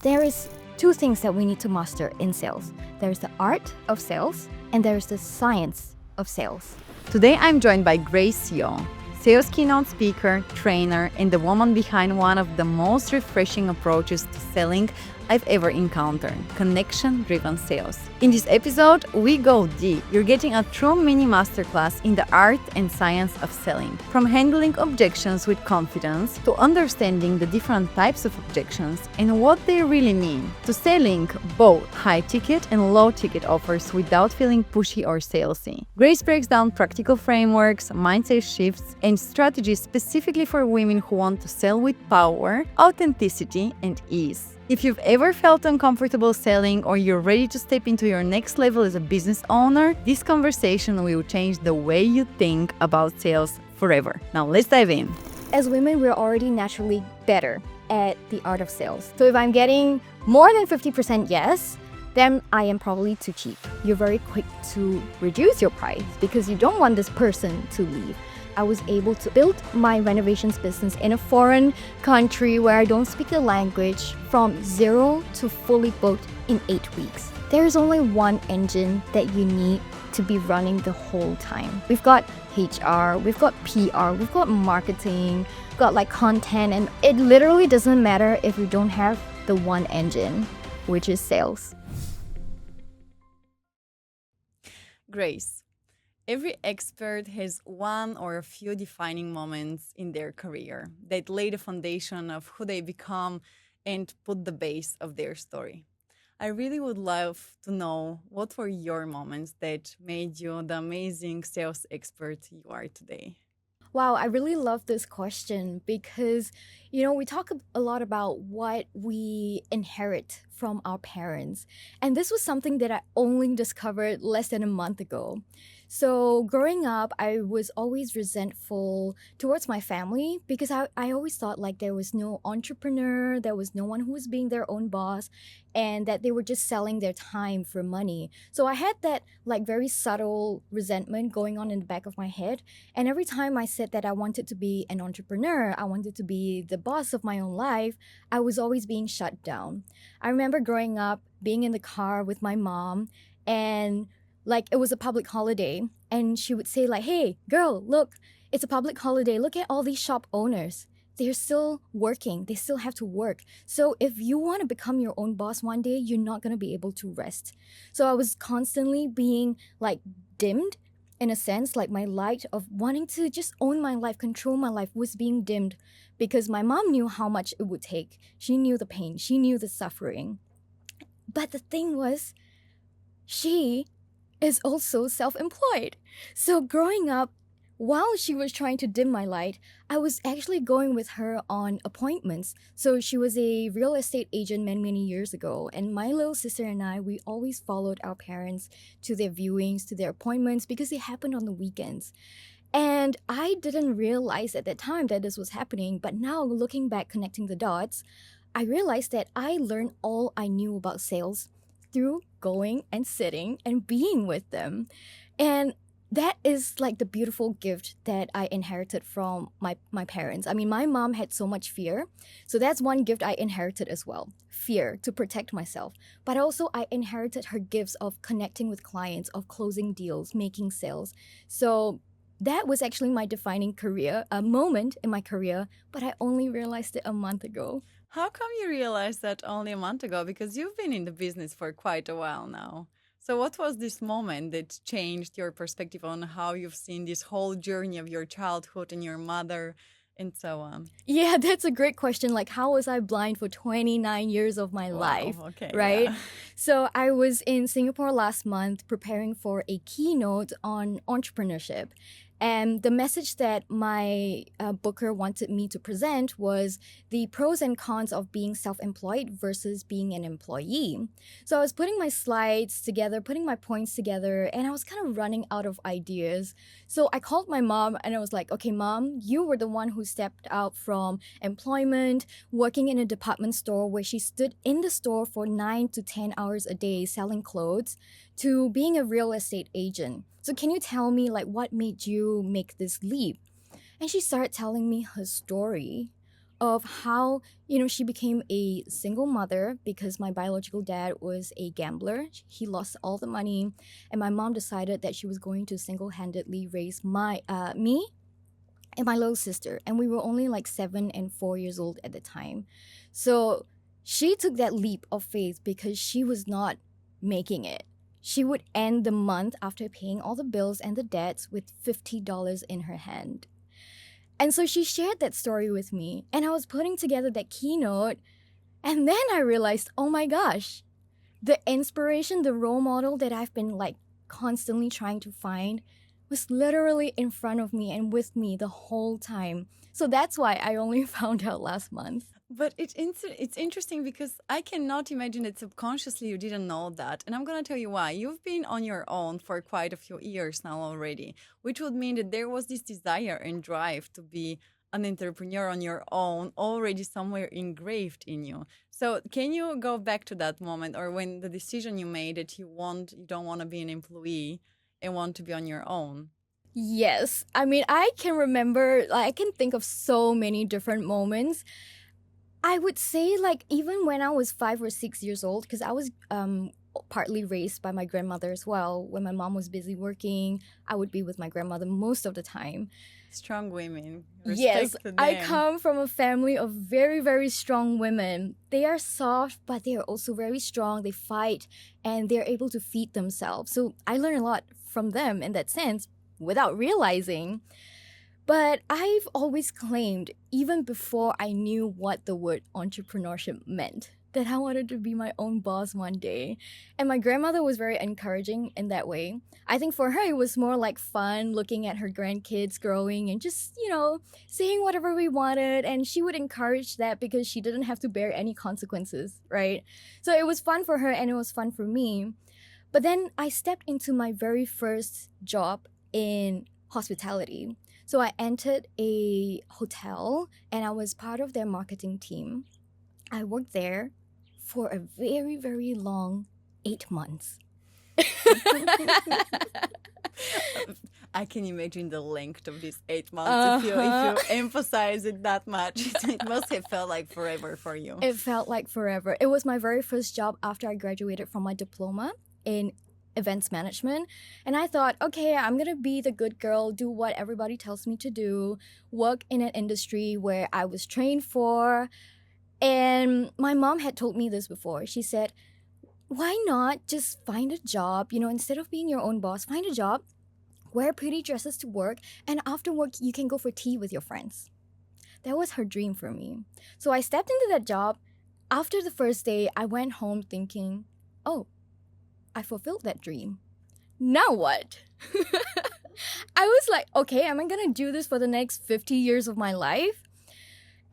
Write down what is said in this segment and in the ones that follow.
There is two things that we need to master in sales. There's the art of sales and there's the science of sales. Today I'm joined by Grace Yeo, sales keynote speaker, trainer, and the woman behind one of the most refreshing approaches to selling I've ever encountered, connection-driven sales. In this episode, we go deep. You're getting a true mini masterclass in the art and science of selling. From handling objections with confidence, to understanding the different types of objections and what they really mean, to selling both high-ticket and low-ticket offers without feeling pushy or salesy. Grace breaks down practical frameworks, mindset shifts, and strategies specifically for women who want to sell with power, authenticity, and ease. If you've ever felt uncomfortable selling or you're ready to step into your next level as a business owner, this conversation will change the way you think about sales forever. Now let's dive in. As women, we're already naturally better at the art of sales. So if I'm getting more than 50% yes, then I am probably too cheap. You're very quick to reduce your price because you don't want this person to leave. I was able to build my renovations business in a foreign country where I don't speak the language from zero to fully booked in 8 weeks. There's only one engine that you need to be running the whole time. We've got HR, we've got PR, we've got marketing, we've got like content, and it literally doesn't matter if you don't have the one engine, which is sales. Grace, every expert has one or a few defining moments in their career that lay the foundation of who they become and put the base of their story. I really would love to know what were your moments that made you the amazing sales expert you are today. Wow, I really love this question because, we talk a lot about what we inherit from our parents. And this was something that I only discovered less than a month ago. So growing up, I was always resentful towards my family because I always thought like there was no entrepreneur, there was no one who was being their own boss, and that they were just selling their time for money. So I had that like very subtle resentment going on in the back of my head. And every time I said that I wanted to be an entrepreneur, I wanted to be the boss of my own life, I was always being shut down. I remember growing up, being in the car with my mom, and like it was a public holiday, and she would say like, "Hey girl, look, it's a public holiday. Look at all these shop owners. They're still working. They still have to work. So if you want to become your own boss one day, you're not going to be able to rest." So I was constantly being like dimmed in a sense, like my light of wanting to just own my life, control my life was being dimmed because my mom knew how much it would take. She knew the pain. She knew the suffering. But the thing was, she is also self-employed. So growing up, while she was trying to dim my light, I was actually going with her on appointments. So she was a real estate agent many years ago. And my little sister and I, we always followed our parents to their viewings, to their appointments, because it happened on the weekends. And I didn't realize at that time that this was happening. But now looking back, connecting the dots, I realized that I learned all I knew about sales through going and sitting and being with them. And that is like the beautiful gift that I inherited from my parents. I mean, my mom had so much fear. So that's one gift I inherited as well. Fear to protect myself. But also I inherited her gifts of connecting with clients, of closing deals, making sales. So that was actually my defining career, a moment in my career, but I only realized it a month ago. How come you realized that only a month ago? Because you've been in the business for quite a while now. So what was this moment that changed your perspective on how you've seen this whole journey of your childhood and your mother and so on? Yeah, that's a great question. Like, how was I blind for 29 years of my life? Okay, right? yeah. So I was in Singapore last month preparing for a keynote on entrepreneurship. And the message that my booker wanted me to present was the pros and cons of being self-employed versus being an employee. So I was putting my slides together, putting my points together, and I was kind of running out of ideas. So I called my mom and I was like, "Okay, Mom, you were the one who stepped out from employment, working in a department store where she stood in the store for 9 to 10 hours a day selling clothes, to being a real estate agent. So can you tell me like what made you make this leap?" And she started telling me her story of how, you know, she became a single mother because my biological dad was a gambler. He lost all the money, and my mom decided that she was going to single-handedly raise me and my little sister, and we were only like 7 and 4 years old at the time. So she took that leap of faith because she was not making it. She would end the month after paying all the bills and the debts with $50 in her hand. And so she shared that story with me, and I was putting together that keynote, and then I realized, oh my gosh, the inspiration, the role model that I've been like constantly trying to find was literally in front of me and with me the whole time. So that's why I only found out last month. But it's interesting because I cannot imagine that subconsciously you didn't know that. And I'm going to tell you why. You've been on your own for quite a few years now already, which would mean that there was this desire and drive to be an entrepreneur on your own already somewhere engraved in you. So can you go back to that moment or when the decision you made that you don't want to be an employee and want to be on your own? Yes. I mean, I can remember, like, I can think of so many different moments. I would say, like, even when I was 5 or 6 years old, because I was partly raised by my grandmother as well. When my mom was busy working, I would be with my grandmother most of the time. Strong women. Respect Yes, to them. I come from a family of very, very strong women. They are soft, but they are also very strong. They fight, and they're able to feed themselves. So I learned a lot from them in that sense without realizing. But I've always claimed, even before I knew what the word entrepreneurship meant, that I wanted to be my own boss one day. And my grandmother was very encouraging in that way. I think for her, it was more like fun looking at her grandkids growing and just, you know, saying whatever we wanted. And she would encourage that because she didn't have to bear any consequences, right? So it was fun for her and it was fun for me. But then I stepped into my very first job in hospitality. So I entered a hotel and I was part of their marketing team. I worked there for a very, very long 8 months. I can imagine the length of these 8 months. If you emphasize it that much, it must have felt like forever for you. It felt like forever. It was my very first job after I graduated from my diploma in events management. And I thought, okay, I'm going to be the good girl, do what everybody tells me to do, work in an industry where I was trained for. And my mom had told me this before. She said, why not just find a job, you know, instead of being your own boss, find a job, wear pretty dresses to work, and after work, you can go for tea with your friends. That was her dream for me. So I stepped into that job. After the first day, I went home thinking, oh, I fulfilled that dream. Now what? I was like, okay, am I going to do this for the next 50 years of my life?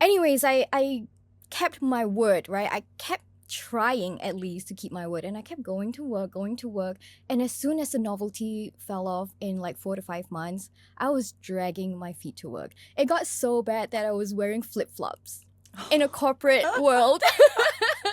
Anyways, I kept my word, right? I kept trying at least to keep my word, and I kept going to work. And as soon as the novelty fell off in like 4 to 5 months, I was dragging my feet to work. It got so bad that I was wearing flip-flops in a corporate world,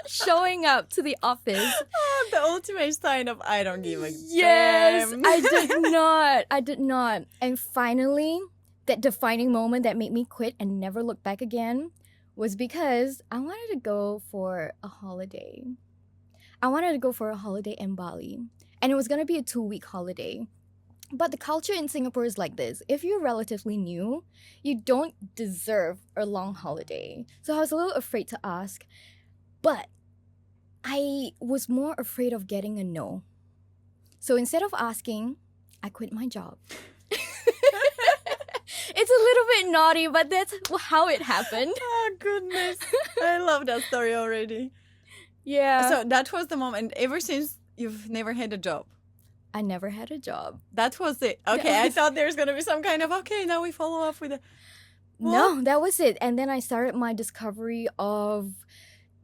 showing up to the office. Oh, the ultimate sign of I don't give a Yes, damn. I did not. And finally, that defining moment that made me quit and never look back again was because I wanted to go for a holiday. I wanted to go for a holiday in Bali. And it was going to be a 2-week holiday. But the culture in Singapore is like this. If you're relatively new, you don't deserve a long holiday. So I was a little afraid to ask. But I was more afraid of getting a no. So instead of asking, I quit my job. It's a little bit naughty, but that's how it happened. Oh, goodness. I love that story already. Yeah. So that was the moment. Ever since, you've never had a job. I never had a job. That was it. Okay, I thought there's going to be some kind of, okay, now we follow up with a... No, that was it. And then I started my discovery of,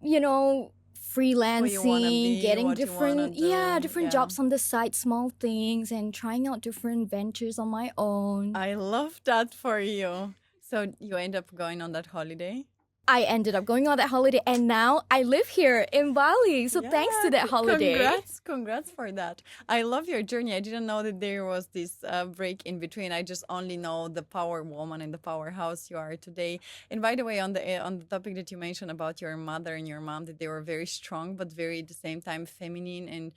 you know, freelancing, getting different jobs on the side, small things, and trying out different ventures on my own. I love that for you. So you end up going on that holiday? I ended up going on that holiday, and now I live here in Bali. So thanks to that holiday. Congrats for that. I love your journey. I didn't know that there was this break in between. I just only know the power woman and the powerhouse you are today. And by the way, on the topic that you mentioned about your mother and your mom, that they were very strong, but very at the same time feminine, and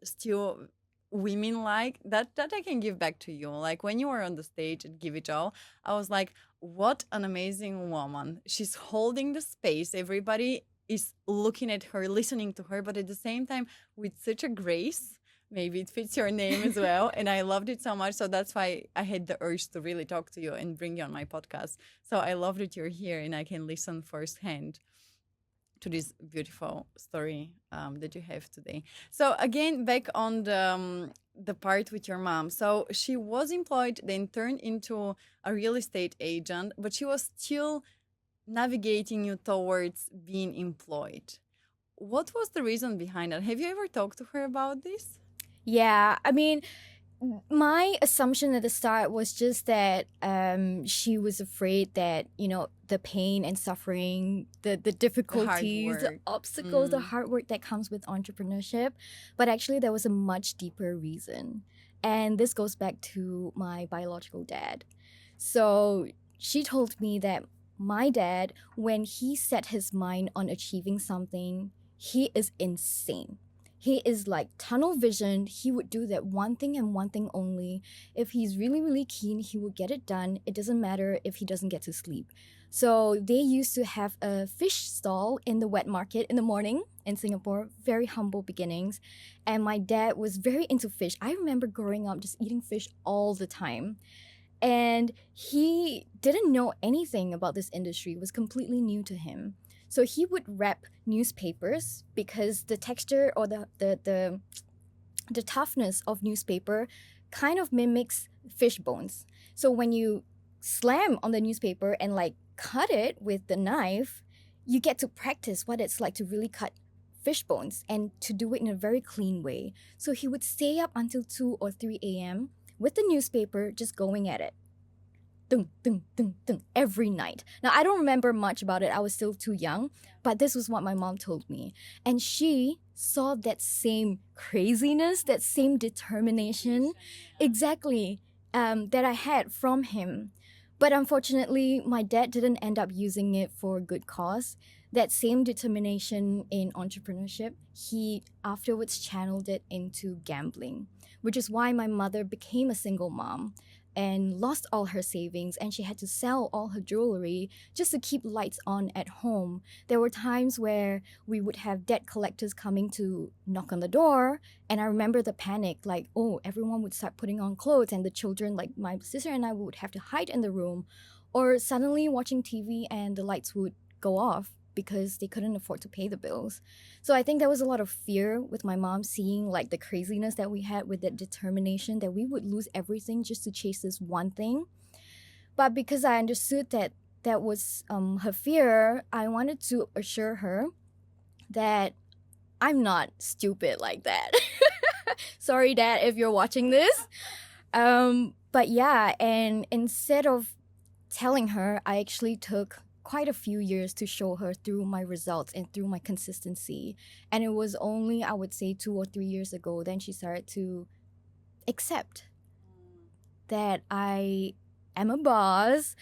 still women like that I can give back to you. Like when you were on the stage at Give It All, I was like, what an amazing woman. She's holding the space. Everybody is looking at her, listening to her, but at the same time with such a grace. Maybe it fits your name as well. And I loved it so much. So that's why I had the urge to really talk to you and bring you on my podcast. So I love that you're here and I can listen firsthand to this beautiful story that you have today. So again, back on the part with your mom. So she was employed, then turned into a real estate agent, but she was still navigating you towards being employed. What was the reason behind that? Have you ever talked to her about this? Yeah, I mean, my assumption at the start was just that she was afraid that, the pain and suffering, the difficulties, the obstacles, the hard work that comes with entrepreneurship. But actually, there was a much deeper reason. And this goes back to my biological dad. So she told me that my dad, when he set his mind on achieving something, he is insane. He is like tunnel vision. He would do that one thing and one thing only. If he's really, really keen, he will get it done. It doesn't matter if he doesn't get to sleep. So they used to have a fish stall in the wet market in the morning in Singapore, very humble beginnings. And my dad was very into fish. I remember growing up just eating fish all the time. And he didn't know anything about this industry. It was completely new to him. So he would wrap newspapers because the texture or the toughness of newspaper kind of mimics fish bones. So when you slam on the newspaper and like cut it with the knife, you get to practice what it's like to really cut fish bones and to do it in a very clean way. So he would stay up until 2 or 3 a.m. with the newspaper just going at it. Dun, dun, dun, dun, every night. Now, I don't remember much about it. I was still too young, but this was what my mom told me. And she saw that same craziness, that same determination, exactly, that I had from him. But unfortunately, my dad didn't end up using it for a good cause. That same determination in entrepreneurship, he afterwards channeled it into gambling, which is why my mother became a single mom and lost all her savings, and she had to sell all her jewelry just to keep lights on at home. There were times where we would have debt collectors coming to knock on the door, and I remember the panic, like, oh, everyone would start putting on clothes, and the children, like my sister and I, would have to hide in the room, or suddenly watching TV and the lights would go off because they couldn't afford to pay the bills. So I think there was a lot of fear with my mom seeing like the craziness that we had with that determination that we would lose everything just to chase this one thing. But because I understood that that was her fear, I wanted to assure her that I'm not stupid like that. Sorry, Dad, if you're watching this. But yeah, and instead of telling her, I actually took quite a few years to show her through my results and through my consistency. And it was only, I would say, 2 or 3 years ago, then she started to accept that I am a boss.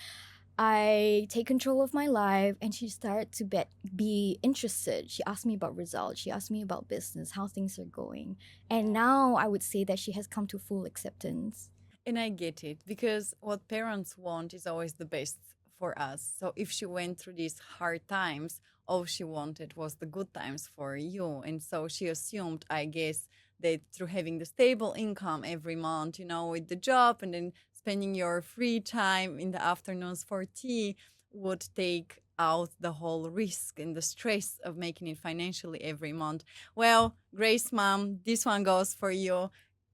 I take control of my life, and she started to be interested. She asked me about results. She asked me about business, how things are going. And now I would say that she has come to full acceptance. And I get it, because what parents want is always the best for us. So if she went through these hard times, all she wanted was the good times for you. And so she assumed, I guess, that through having the stable income every month, with the job, and then spending your free time in the afternoons for tea would take out the whole risk and the stress of making it financially every month. Well, Grace, mom, this one goes for you.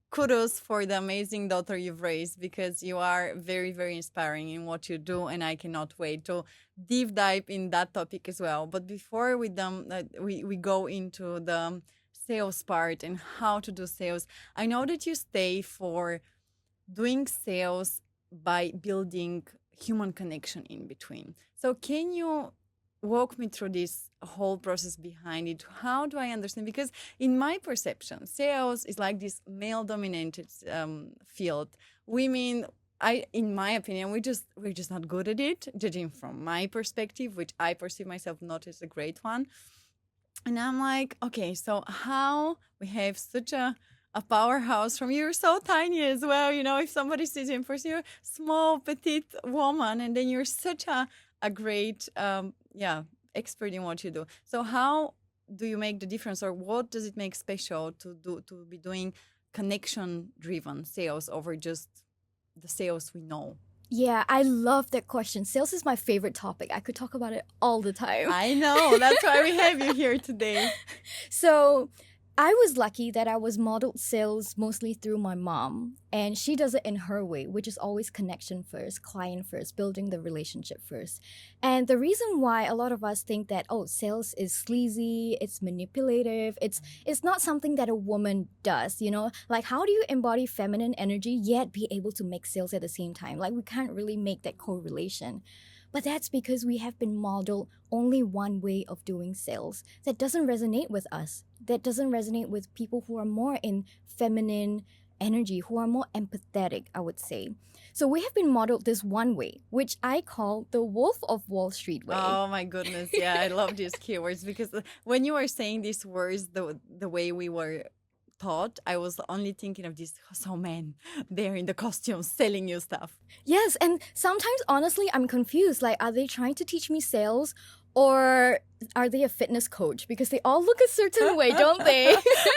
Kudos for the amazing daughter you've raised, because you are very, very inspiring in what you do, and I cannot wait to deep dive in that topic as well. But before we go into the sales part and how to do sales, I know that you stay for doing sales by building human connection in between. So can you walk me through this whole process behind it. How do I understand? Because in my perception, sales is like this male-dominated field. Women, in my opinion, we're just not good at it. Judging from my perspective, which I perceive myself not as a great one, and I'm like, okay, so how we have such a powerhouse from you're so tiny as well, if somebody sees you in person, you're small, petite woman, and then you're such a great expert in what you do. So how do you make the difference, or what does it make special to be doing connection driven sales over just the sales we know? Yeah, I love that question. Sales is my favorite topic. I could talk about it all the time. I know. That's why we have you here today. So I was lucky that I was modeled sales mostly through my mom, and she does it in her way, which is always connection first, client first, building the relationship first. And the reason why a lot of us think that, oh, sales is sleazy, it's manipulative, it's not something that a woman does, Like, how do you embody feminine energy yet be able to make sales at the same time? Like, we can't really make that correlation. But that's because we have been modeled only one way of doing sales that doesn't resonate with us, that doesn't resonate with people who are more in feminine energy, who are more empathetic, I would say. So we have been modeled this one way, which I call the Wolf of Wall Street way. Oh my goodness. Yeah, I love these keywords because when you were saying these words, the way we were taught, I was only thinking of these men there in the costumes selling you stuff. Yes, and sometimes honestly I'm confused. Like, are they trying to teach me sales, or are they a fitness coach? Because they all look a certain way, don't they?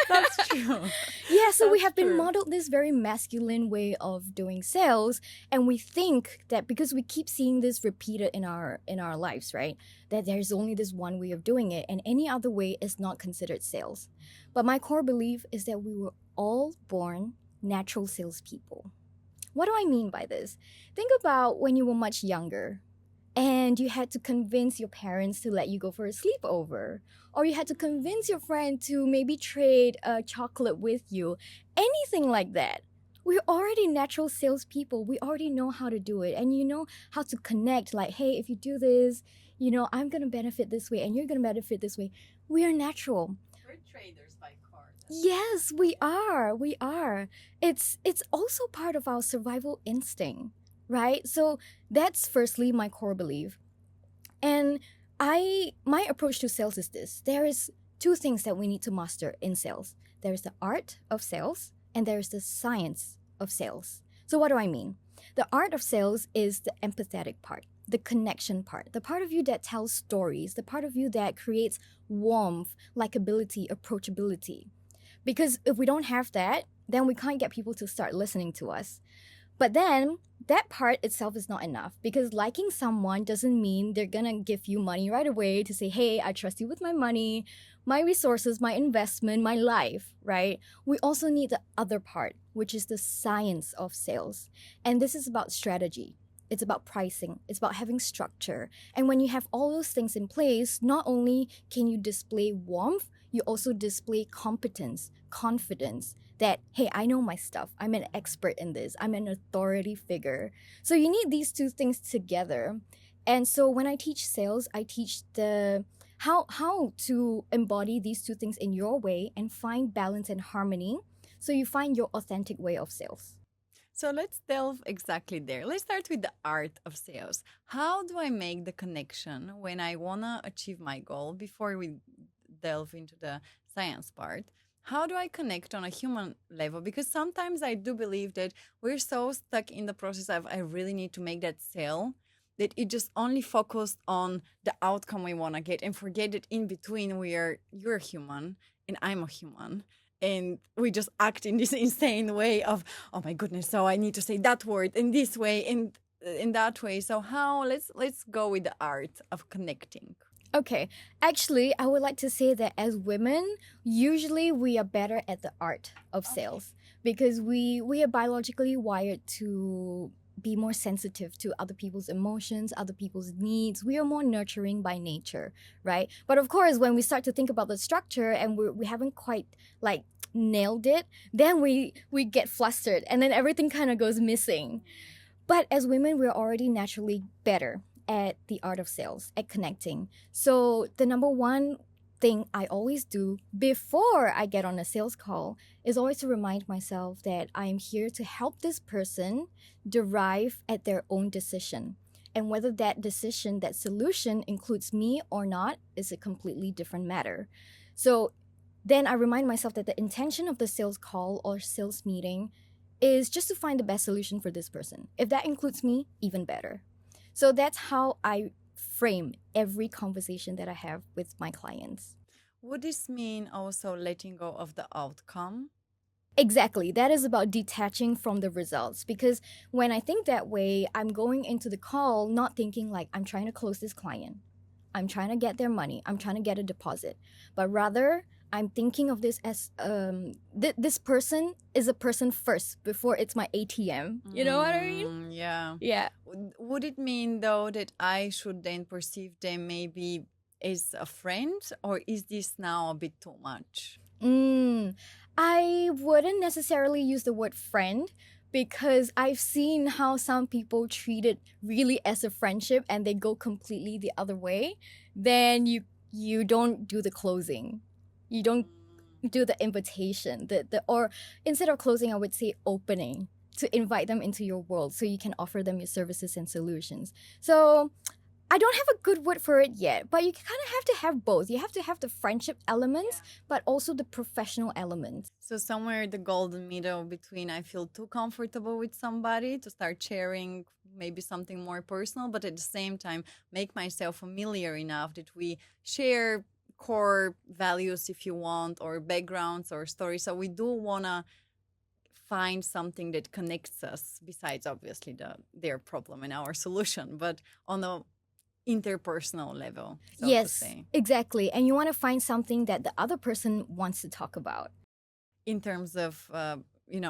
That's true. Yeah, so we That's have been true. modeled this very masculine way of doing sales, and we think that because we keep seeing this repeated in our lives, right? That there's only this one way of doing it, and any other way is not considered sales. But my core belief is that we were all born natural salespeople. What do I mean by this? Think about when you were much younger and you had to convince your parents to let you go for a sleepover, or you had to convince your friend to maybe trade a chocolate with you, anything like that. We're already natural salespeople. We already know how to do it, and you know how to connect. Like, hey, if you do this, I'm gonna benefit this way, and you're gonna benefit this way. We are natural. We're traders by card. Yes, we are. We are. It's also part of our survival instinct, right? So that's firstly my core belief. And my approach to sales is this. There is two things that we need to master in sales. There is the art of sales and there is the science of sales. So what do I mean? The art of sales is the empathetic part, the connection part, the part of you that tells stories, the part of you that creates warmth, likability, approachability. Because if we don't have that, then we can't get people to start listening to us. But then that part itself is not enough, because liking someone doesn't mean they're gonna give you money right away to say, hey, I trust you with my money, my resources, my investment, my life, right? We also need the other part, which is the science of sales. And this is about strategy. It's about pricing. It's about having structure. And when you have all those things in place, not only can you display warmth, you also display competence, confidence, that, hey, I know my stuff. I'm an expert in this. I'm an authority figure. So you need these two things together. And so when I teach sales, I teach the how to embody these two things in your way and find balance and harmony so you find your authentic way of sales. So let's delve exactly there. Let's start with the art of sales. How do I make the connection when I want to achieve my goal before we delve into the science part? How do I connect on a human level? Because sometimes I do believe that we're so stuck in the process of I really need to make that sale that it just only focused on the outcome we want to get and forget that in between you're a human and I'm a human. And we just act in this insane way of, oh my goodness, so I need to say that word in this way and in that way. So let's go with the art of connecting. Okay, actually, I would like to say that as women, usually we are better at the art of sales because we are biologically wired to be more sensitive to other people's emotions, other people's needs. We are more nurturing by nature, right? But of course, when we start to think about the structure and we haven't quite like nailed it, then we get flustered and then everything kind of goes missing. But as women, we're already naturally better. at the art of sales, at connecting. So the number one thing I always do before I get on a sales call is always to remind myself that I am here to help this person derive at their own decision. And whether that decision, that solution includes me or not is a completely different matter. So then I remind myself that the intention of the sales call or sales meeting is just to find the best solution for this person. If that includes me, even better. So that's how I frame every conversation that I have with my clients. Would this mean also letting go of the outcome? Exactly. That is about detaching from the results. Because when I think that way, I'm going into the call not thinking like I'm trying to close this client, I'm trying to get their money, I'm trying to get a deposit, but rather I'm thinking of this as this person is a person first before it's my ATM. You know what I mean? Yeah. Yeah. Would it mean though that I should then perceive them maybe as a friend, or is this now a bit too much? I wouldn't necessarily use the word friend because I've seen how some people treat it really as a friendship and they go completely the other way. Then you don't do the closing. You don't do the invitation. The or instead of closing, I would say opening to invite them into your world so you can offer them your services and solutions. So I don't have a good word for it yet, but you kind of have to have both. You have to have the friendship elements, but also the professional elements. So somewhere the golden middle between I feel too comfortable with somebody to start sharing maybe something more personal, but at the same time make myself familiar enough that we share core values, if you want, or backgrounds or stories. So we do want to find something that connects us besides obviously their problem and our solution, but on a interpersonal level, so to Yes, say. exactly. And you want to find something that the other person wants to talk about. In terms of,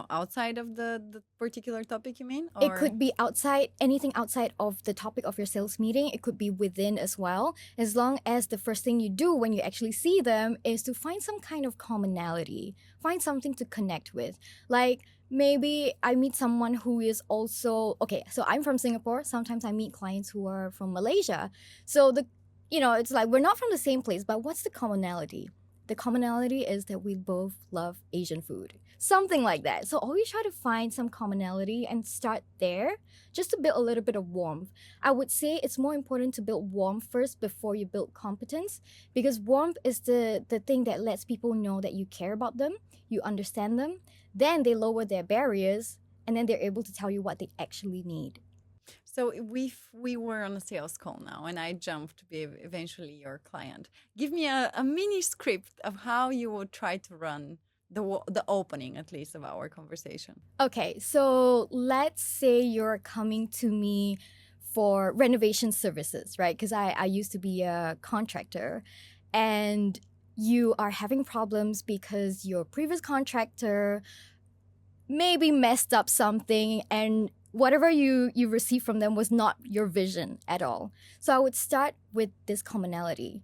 outside of the particular topic, you mean? It Or could be outside, anything outside of the topic of your sales meeting. It could be within as well, as long as the first thing you do when you actually see them is to find some kind of commonality, find something to connect with. Like maybe I meet someone who is also, okay, so I'm from Singapore. Sometimes I meet clients who are from Malaysia. So it's like we're not from the same place, but what's the commonality? The commonality is that we both love Asian food. Something like that. So always try to find some commonality and start there just to build a little bit of warmth. I would say it's more important to build warmth first before you build competence, because warmth is the thing that lets people know that you care about them, you understand them. Then they lower their barriers and then they're able to tell you what they actually need. so if we were on a sales call now and I jumped to be eventually your client, give me a mini script of how you would try to run the opening, at least, of our conversation. Okay, so let's say you're coming to me for renovation services, right? Because I used to be a contractor, and you are having problems because your previous contractor maybe messed up something and whatever you received from them was not your vision at all. So I would start with this commonality.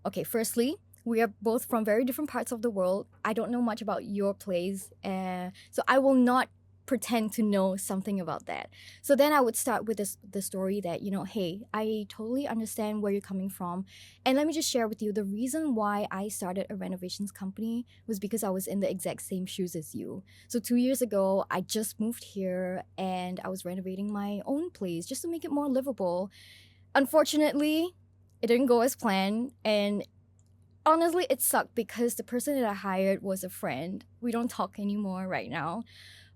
Okay, firstly, we are both from very different parts of the world. I don't know much about your place, so I will not pretend to know something about that. So then I would start with the story that, hey, I totally understand where you're coming from. And let me just share with you the reason why I started a renovations company was because I was in the exact same shoes as you. So 2 years ago, I just moved here and I was renovating my own place just to make it more livable. Unfortunately, it didn't go as planned, and honestly, it sucked because the person that I hired was a friend. We don't talk anymore right now.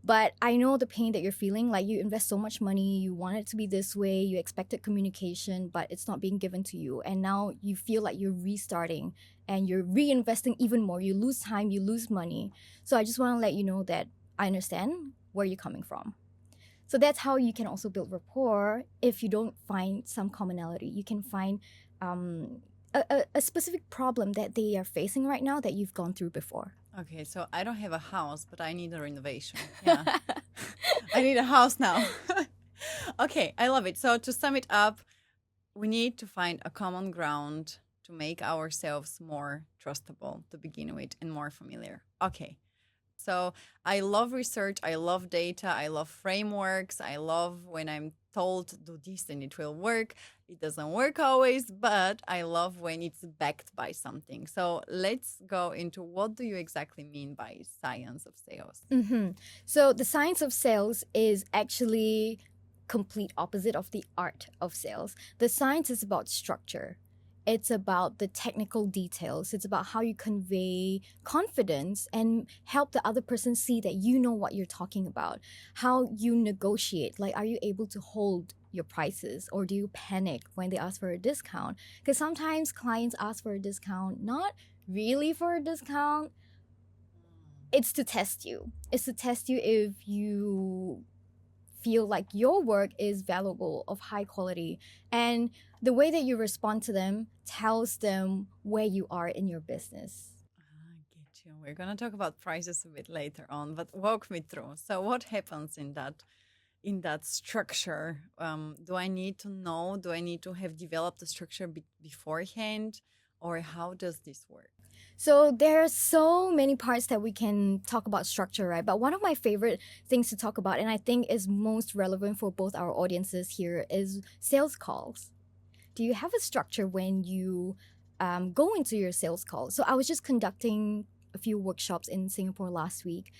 But I know the pain that you're feeling. Like, you invest so much money, you want it to be this way, you expected communication, but it's not being given to you. And now you feel like you're restarting and you're reinvesting even more. You lose time, you lose money. So I just want to let you know that I understand where you're coming from. So that's how you can also build rapport if you don't find some commonality. You can find a specific problem that they are facing right now that you've gone through before. Okay, so I don't have a house, but I need a renovation. Yeah. I need a house now. Okay, I love it. So to sum it up, we need to find a common ground to make ourselves more trustable to begin with and more familiar. Okay. So I love research, I love data, I love frameworks, I love when I'm told do this and it will work. It doesn't work always, but I love when it's backed by something. So let's go into what do you exactly mean by science of sales? Mm-hmm. So the science of sales is actually complete opposite of the art of sales. The science is about structure. It's about the technical details. It's about how you convey confidence and help the other person see that you know what you're talking about. How you negotiate. Like, are you able to hold your prices or do you panic when they ask for a discount? Because sometimes clients ask for a discount, not really for a discount, it's to test you. It's to test you if you feel like your work is valuable, of high quality, and the way that you respond to them tells them where you are in your business. I get you. We're gonna talk about prices a bit later on, but walk me through. So what happens in that structure? Do I need to know? Do I need to have developed the structure beforehand, or how does this work? So there are so many parts that we can talk about structure, right? But one of my favorite things to talk about, and I think is most relevant for both our audiences here, is sales calls. Do you have a structure when you go into your sales call? So I was just conducting a few workshops in Singapore last week.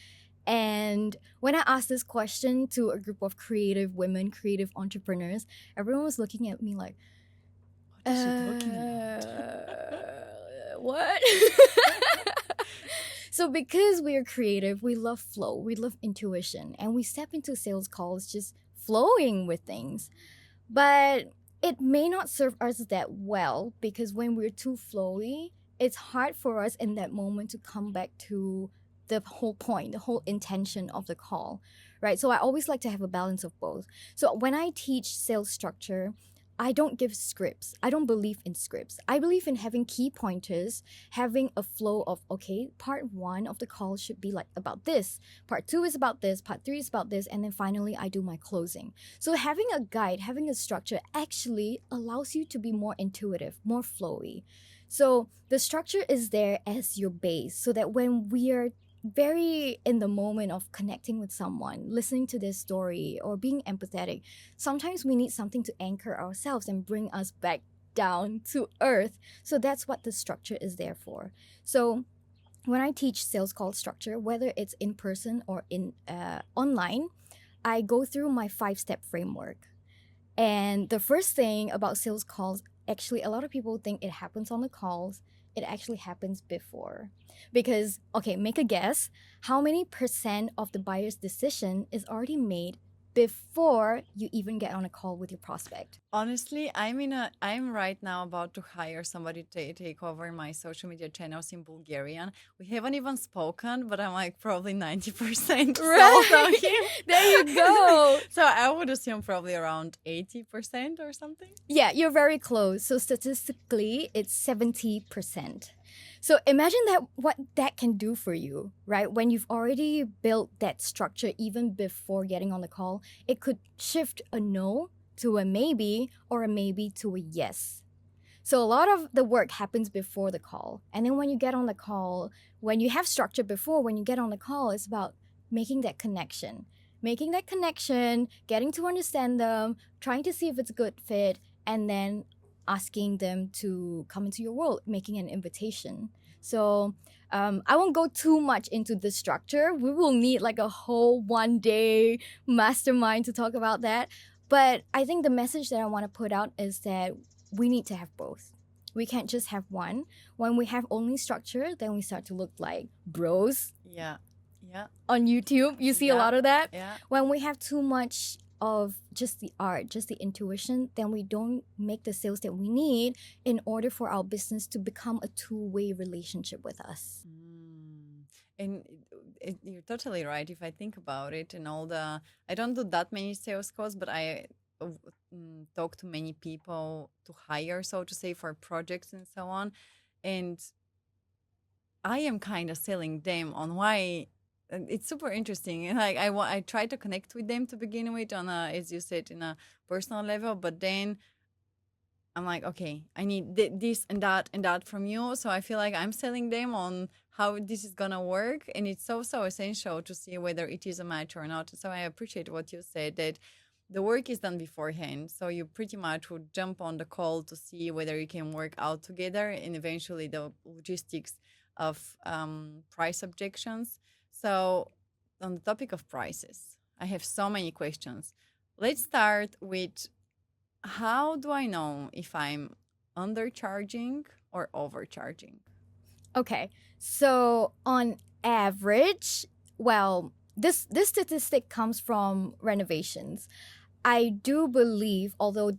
And when I asked this question to a group of creative women, creative entrepreneurs, everyone was looking at me like, What is she talking about? what? So because we are creative, we love flow, we love intuition, and we step into sales calls just flowing with things. But it may not serve us that well because when we're too flowy, it's hard for us in that moment to come back to the whole point, the whole intention of the call, right? So I always like to have a balance of both. So when I teach sales structure, I don't give scripts. I don't believe in scripts. I believe in having key pointers, having a flow of, okay, part one of the call should be like about this, part two is about this, part three is about this, and then finally I do my closing. So having a guide, having a structure actually allows you to be more intuitive, more flowy. So the structure is there as your base so that when we are very in the moment of connecting with someone, listening to their story or being empathetic, sometimes we need something to anchor ourselves and bring us back down to earth. So that's what the structure is there for. So when I teach sales call structure, whether it's in person or in online, I go through my 5-step framework. And the first thing about sales calls, actually, a lot of people think it happens on the calls. It actually happens before. Because, okay, make a guess. How many percent of the buyer's decision is already made before you even get on a call with your prospect? Honestly, I'm right now about to hire somebody to take over my social media channels in Bulgarian. We haven't even spoken, but I'm like probably 90% sold on Right. him. There you go. So I would assume probably around 80% or something. Yeah, you're very close. So statistically, it's 70%. So imagine that what that can do for you, right? When you've already built that structure even before getting on the call, it could shift a no to a maybe or a maybe to a yes. So a lot of the work happens before the call. And then when you get on the call, when you have structure before, when you get on the call, it's about making that connection. Making that connection, getting to understand them, trying to see if it's a good fit, and then asking them to come into your world, making an invitation. So I won't go too much into the structure. We will need like a whole 1 day mastermind to talk about that. But I think the message that I want to put out is that we need to have both. We can't just have one. When we have only structure, then we start to look like bros Yeah. Yeah. on YouTube. You see a Yeah. lot of that. Yeah. When we have too much of just the art, just the intuition, then we don't make the sales that we need in order for our business to become a two-way relationship with us. And you're totally right. If I think about it, and I don't do that many sales calls, but I talk to many people to hire, so to say, for projects and so on. And I am kind of selling them on why it's super interesting. And like I try to connect with them to begin with on a, as you said, in a personal level, but then I'm like, okay, I need this and that from you. So I feel like I'm selling them on how this is gonna work, and it's so essential to see whether it is a match or not. So I appreciate what you said, that the work is done beforehand. So you pretty much would jump on the call to see whether you can work out together, and eventually the logistics of price objections. So on the topic of prices, I have so many questions. Let's start with, how do I know if I'm undercharging or overcharging? Okay, so on average, well, this statistic comes from renovations. I do believe, although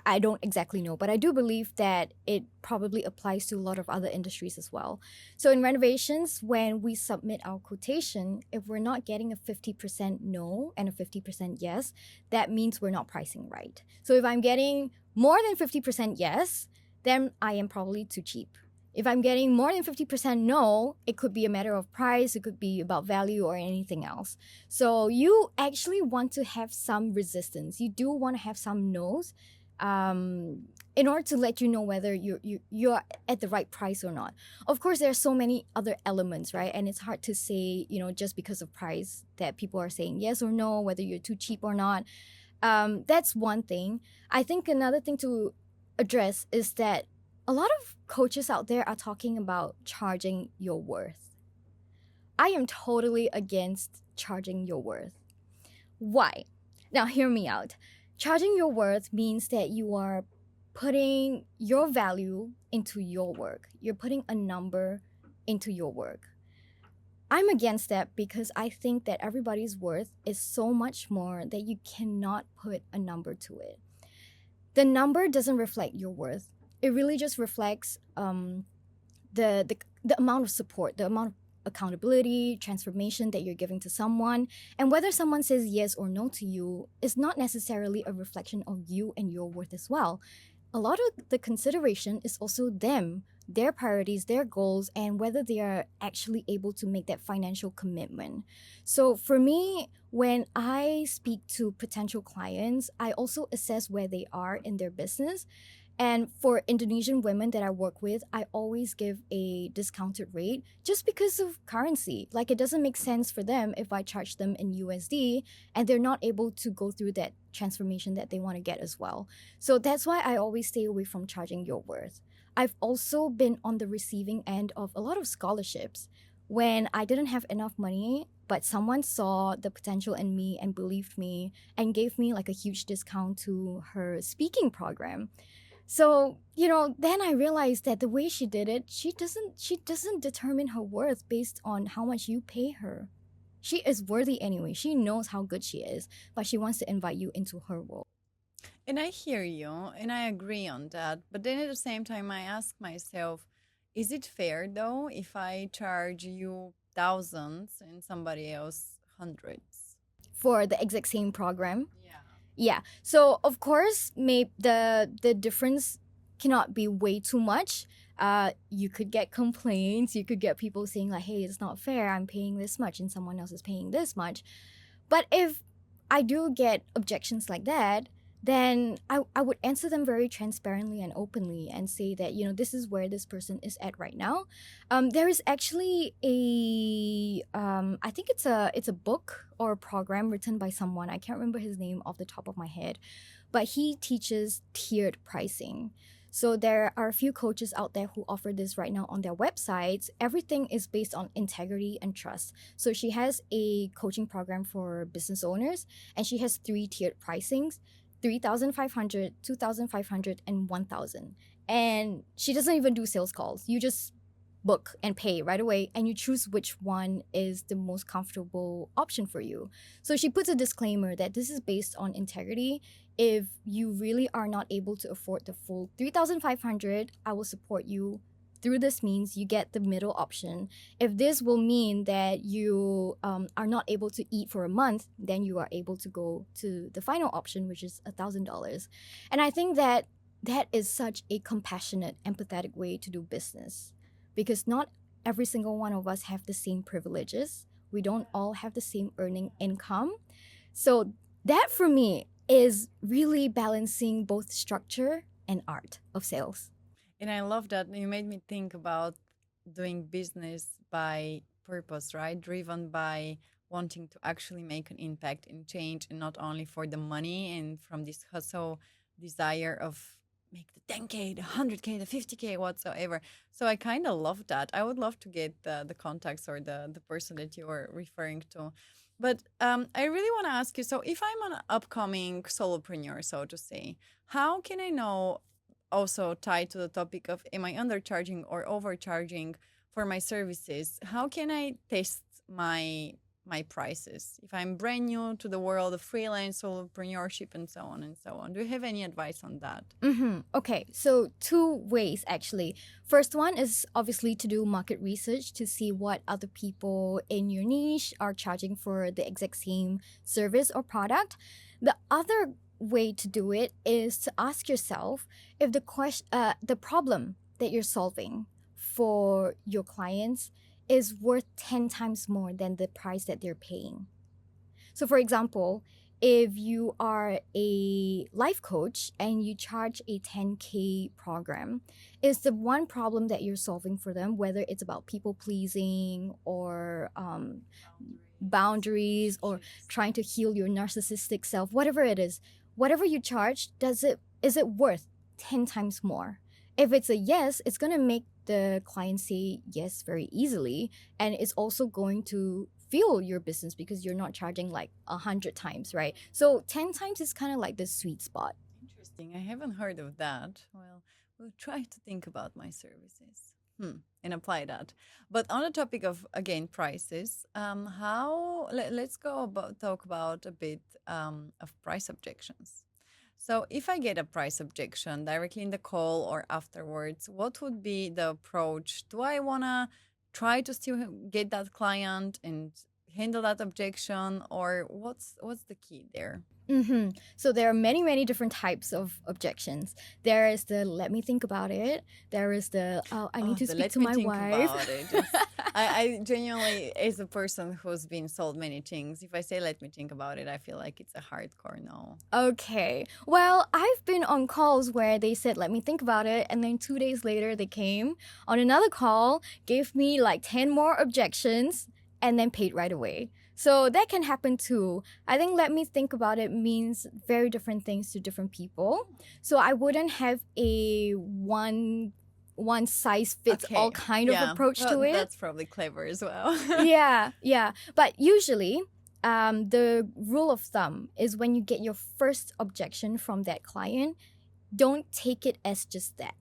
I don't exactly know, but I do believe that it probably applies to a lot of other industries as well. So in renovations, when we submit our quotation, if we're not getting a 50% no and a 50% yes, that means we're not pricing right. So if I'm getting more than 50% yes, then I am probably too cheap. If I'm getting more than 50% no, it could be a matter of price, it could be about value or anything else. So you actually want to have some resistance. You do want to have some no's, in order to let you know whether you're at the right price or not. Of course, there are so many other elements, right? And it's hard to say, just because of price that people are saying yes or no, whether you're too cheap or not. That's one thing. I think another thing to address is that a lot of coaches out there are talking about charging your worth. I am totally against charging your worth. Why? Now, hear me out. Charging your worth means that you are putting your value into your work. You're putting a number into your work. I'm against that because I think that everybody's worth is so much more that you cannot put a number to it. The number doesn't reflect your worth. It really just reflects the amount of support, the amount of accountability, transformation that you're giving to someone. And whether someone says yes or no to you is not necessarily a reflection of you and your worth as well. A lot of the consideration is also them, their priorities, their goals, and whether they are actually able to make that financial commitment. So for me, when I speak to potential clients, I also assess where they are in their business. And for Indonesian women that I work with, I always give a discounted rate just because of currency. Like, it doesn't make sense for them if I charge them in USD and they're not able to go through that transformation that they want to get as well. So that's why I always stay away from charging your worth. I've also been on the receiving end of a lot of scholarships when I didn't have enough money, but someone saw the potential in me and believed me and gave me like a huge discount to her speaking program. So, then I realized that the way she did it, she doesn't determine her worth based on how much you pay her. She is worthy anyway. She knows how good she is, but she wants to invite you into her world. And I hear you, and I agree on that. But then at the same time, I ask myself, is it fair though if I charge you thousands and somebody else hundreds? For the exact same program. Yeah. Yeah. So of course, maybe the difference cannot be way too much. You could get complaints. You could get people saying like, "Hey, it's not fair. I'm paying this much, and someone else is paying this much." But if I do get objections like that, then I would answer them very transparently and openly and say that, this is where this person is at right now. There is actually I think it's a book or a program written by someone. I can't remember his name off the top of my head, but he teaches tiered pricing. So there are a few coaches out there who offer this right now on their websites. Everything is based on integrity and trust. So she has a coaching program for business owners, and she has 3 tiered pricings: 3,500, 2,500, and 1,000. And she doesn't even do sales calls. You just book and pay right away, and you choose which one is the most comfortable option for you. So she puts a disclaimer that this is based on integrity. If you really are not able to afford the full 3,500, I will support you through this means. You get the middle option. If this will mean that you are not able to eat for a month, then you are able to go to the final option, which is $1,000. And I think that is such a compassionate, empathetic way to do business, because not every single one of us have the same privileges. We don't all have the same earning income. So that for me is really balancing both structure and art of sales. And I love that you made me think about doing business by purpose, right? Driven by wanting to actually make an impact and change, and not only for the money and from this hustle desire of make the 10K, the 100K, the 50K, whatsoever. So I kind of love that. I would love to get the contacts or the person that you were referring to. But I really want to ask you, so if I'm an upcoming solopreneur, so to say, how can I know, also tied to the topic of am I undercharging or overcharging for my services? How can I test my prices if I'm brand new to the world of freelance entrepreneurship and so on and so on? Do you have any advice on that? Okay, so two ways actually. First one is obviously to do market research to see what other people in your niche are charging for the exact same service or product. The other way to do it is to ask yourself if the problem that you're solving for your clients is worth 10 times more than the price that they're paying. So, for example, if you are a life coach and you charge a 10K program, is the one problem that you're solving for them, whether it's about people pleasing or boundaries or trying to heal your narcissistic self, whatever it is, whatever you charge, is it worth 10 times more? If it's a yes, it's going to make the client say yes very easily, and it's also going to fuel your business because you're not charging like 100 times, right? So 10 times is kind of like the sweet spot. Interesting. I haven't heard of that. Well, we'll try to think about my services. And apply that. But on the topic of again prices, let's talk about a bit of price objections. So if I get a price objection directly in the call or afterwards, what would be the approach? Do I wanna try to still get that client and handle that objection, or what's the key there? So there are many different types of objections. There is the let me think about it. There is the I need to speak to my wife. About it. I genuinely, as a person who's been sold many things, if I say let me think about it, I feel like it's a hardcore no. Okay. Well, I've been on calls where they said, let me think about it. And then 2 days later, they came on another call, gave me like 10 more objections, and then paid right away. So that can happen too. I think let me think about it means very different things to different people. So I wouldn't have a one size fits all kind of approach to it. That's probably clever as well. Yeah. But usually, the rule of thumb is when you get your first objection from that client, don't take it as just that.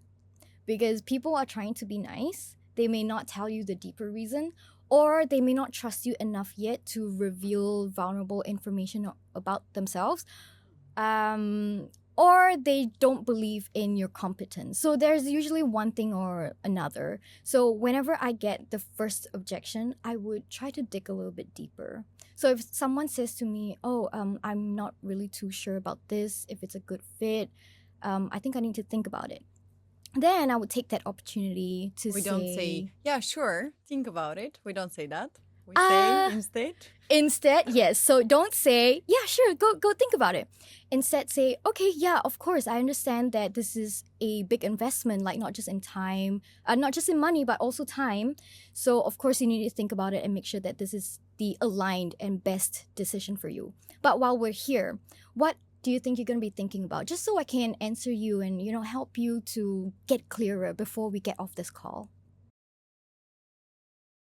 Because people are trying to be nice. They may not tell you the deeper reason, or they may not trust you enough yet to reveal vulnerable information about themselves. Or they don't believe in your competence. So there's usually one thing or another. So whenever I get the first objection, I would try to dig a little bit deeper. So if someone says to me, I'm not really too sure about this, if it's a good fit, I think I need to think about it. Then I would take that opportunity to We don't say, yeah, sure, think about it. We don't say that. We say Instead, yes. So don't say, yeah, sure, go think about it. Instead, say, okay, yeah, of course, I understand that this is a big investment, like not just in time, not just in money, but also time. So of course, you need to think about it and make sure that this is the aligned and best decision for you. But while we're here, what do you think you're going to be thinking about? Just so I can answer you and, help you to get clearer before we get off this call.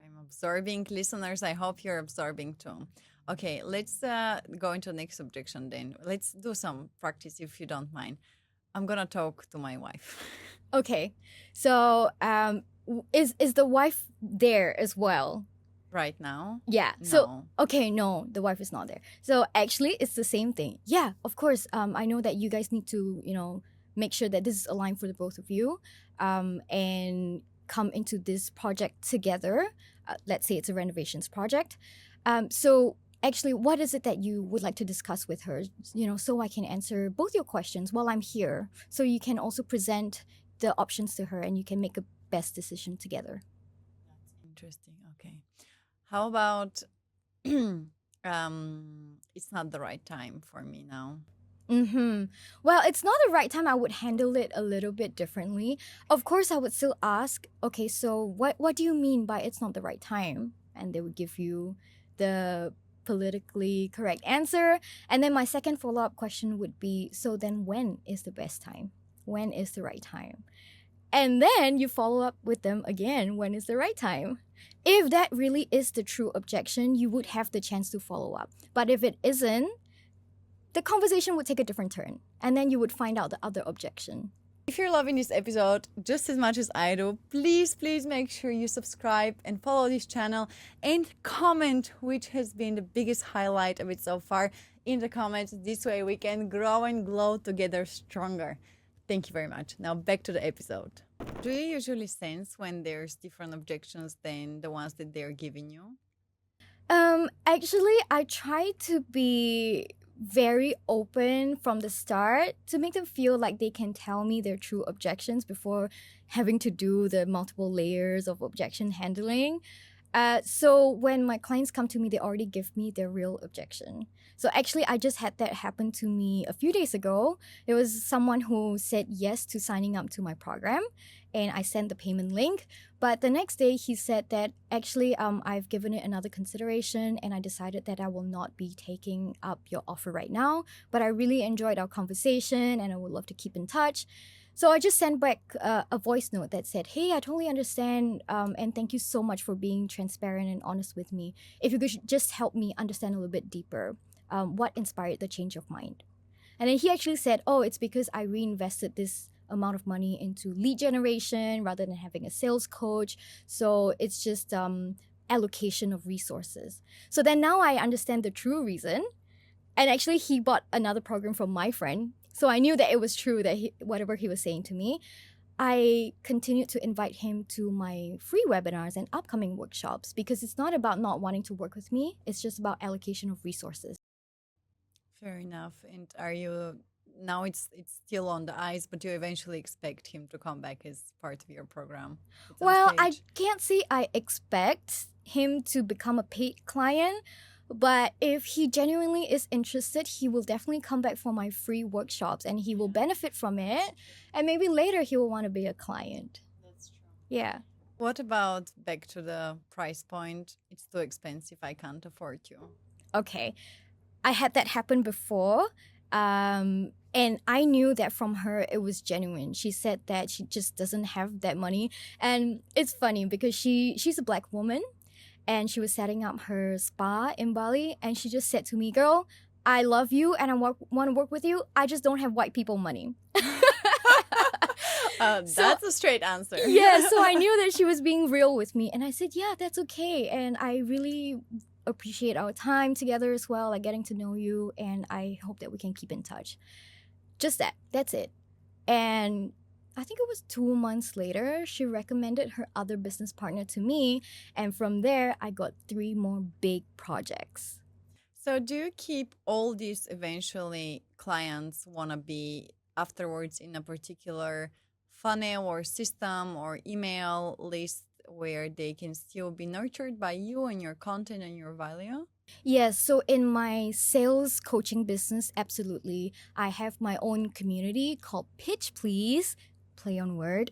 I'm absorbing. Listeners, I hope you're absorbing too. Okay, let's go into the next objection then. Let's do some practice if you don't mind. I'm going to talk to my wife. Okay. So is the wife there as well? Right now? Yeah. No. So, okay, no, the wife is not there. So actually, it's the same thing. Yeah, of course. I know that you guys need to, make sure that this is aligned for the both of you, and come into this project together. Let's say it's a renovations project. So actually, what is it that you would like to discuss with her? So I can answer both your questions while I'm here. So you can also present the options to her, and you can make a best decision together. That's interesting. Okay. How about it's not the right time for me now? Mm-hmm. Well, it's not the right time. I would handle it a little bit differently. Of course, I would still ask, okay, so what do you mean by it's not the right time? And they would give you the politically correct answer. And then my second follow-up question would be, so then when is the best time? When is the right time? And then you follow up with them again, when is the right time? If that really is the true objection, you would have the chance to follow up. But if it isn't, the conversation would take a different turn, and then you would find out the other objection. If you're loving this episode just as much as I do, please make sure you subscribe and follow this channel and comment which has been the biggest highlight of it so far in the comments. This way we can grow and glow together stronger. Thank you very much. Now back to the episode. Do you usually sense when there's different objections than the ones that they're giving you? Actually, I try to be very open from the start to make them feel like they can tell me their true objections before having to do the multiple layers of objection handling. So when my clients come to me, they already give me their real objection. So actually, I just had that happen to me a few days ago. There was someone who said yes to signing up to my program, and I sent the payment link. But the next day, he said that actually, I've given it another consideration, and I decided that I will not be taking up your offer right now. But I really enjoyed our conversation, and I would love to keep in touch. So I just sent back a voice note that said, "Hey, I totally understand, and thank you so much for being transparent and honest with me. If you could just help me understand a little bit deeper, what inspired the change of mind?" And then he actually said, "Oh, it's because I reinvested this amount of money into lead generation rather than having a sales coach. So it's just allocation of resources." So then now I understand the true reason. And actually, he bought another program from my friend. So I knew that it was true that whatever he was saying to me. I continued to invite him to my free webinars and upcoming workshops because it's not about not wanting to work with me. It's just about allocation of resources. Fair enough. And are you now it's still on the ice, but you eventually expect him to come back as part of your program at some Well, I stage? can't say I expect him to become a paid client, but if he genuinely is interested, he will definitely come back for my free workshops and he will benefit from it. And maybe later he will want to be a client. That's true. Yeah. What about back to the price point? It's too expensive. I can't afford you. Okay. I had that happen before. And I knew that from her it was genuine. She said that she just doesn't have that money. And it's funny because she's a black woman and she was setting up her spa in Bali and she just said to me, "Girl, I love you and I want to work with you. I just don't have white people money." That's a straight answer. Yeah, so I knew that she was being real with me and I said, "Yeah, that's okay." And I really appreciate our time together as well, like getting to know you, and I hope that we can keep in touch. Just that. That's it. And I think it was 2 months later, she recommended her other business partner to me. And from there, I got 3 more big projects. So do you keep all these eventually clients wanna be afterwards in a particular funnel or system or email list where they can still be nurtured by you and your content and your value? Yes, so in my sales coaching business, absolutely. I have my own community called Pitch Please, play on word,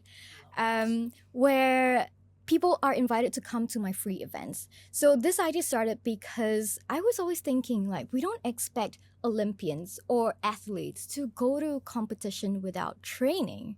where people are invited to come to my free events. So this idea started because I was always thinking like we don't expect Olympians or athletes to go to competition without training.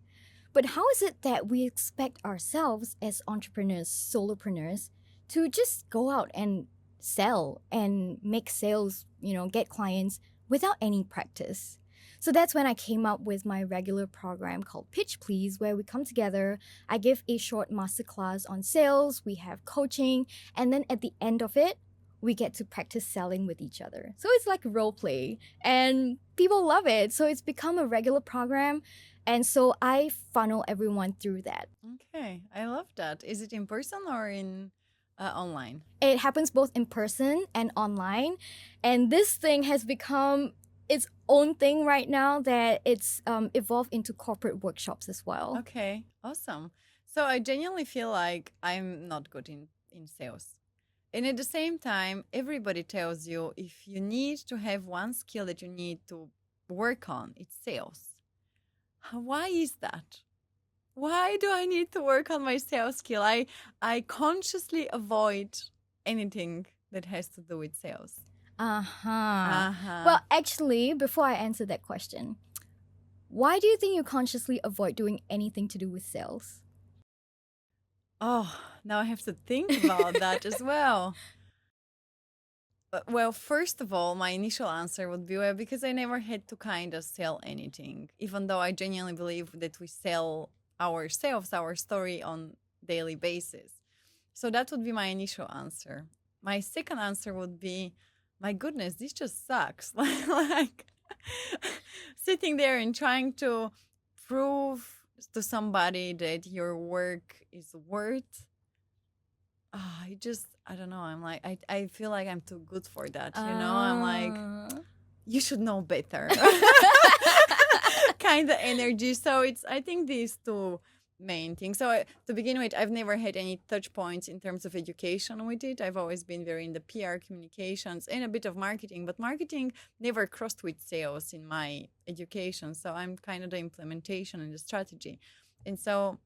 But how is it that we expect ourselves as entrepreneurs, solopreneurs, to just go out and sell and make sales, get clients without any practice? So that's when I came up with my regular program called Pitch Please, where we come together. I give a short masterclass on sales, we have coaching, and then at the end of it, we get to practice selling with each other. So it's like role play, and people love it. So it's become a regular program. And so I funnel everyone through that. Okay, I love that. Is it in person or in online? It happens both in person and online. And this thing has become its own thing right now that it's evolved into corporate workshops as well. Okay, awesome. So I genuinely feel like I'm not good in sales. And at the same time, everybody tells you if you need to have one skill that you need to work on, it's sales. Why is that? Why do I need to work on my sales skill? I consciously avoid anything that has to do with sales. Uh-huh. Uh-huh. Well, actually, before I answer that question, why do you think you consciously avoid doing anything to do with sales? Oh, now I have to think about that as well. Well, first of all, my initial answer would be well, because I never had to kind of sell anything, even though I genuinely believe that we sell ourselves, our story on daily basis. So that would be my initial answer. My second answer would be, my goodness, this just sucks. Like sitting there and trying to prove to somebody that your work is worth. I don't know. I'm like, I feel like I'm too good for that. I'm like, Uh... you should know better. Kind of energy. So I think these two main things. So to begin with, I've never had any touch points in terms of education with it. I've always been very in the PR communications and a bit of marketing, but marketing never crossed with sales in my education. So I'm kind of the implementation and the strategy. And so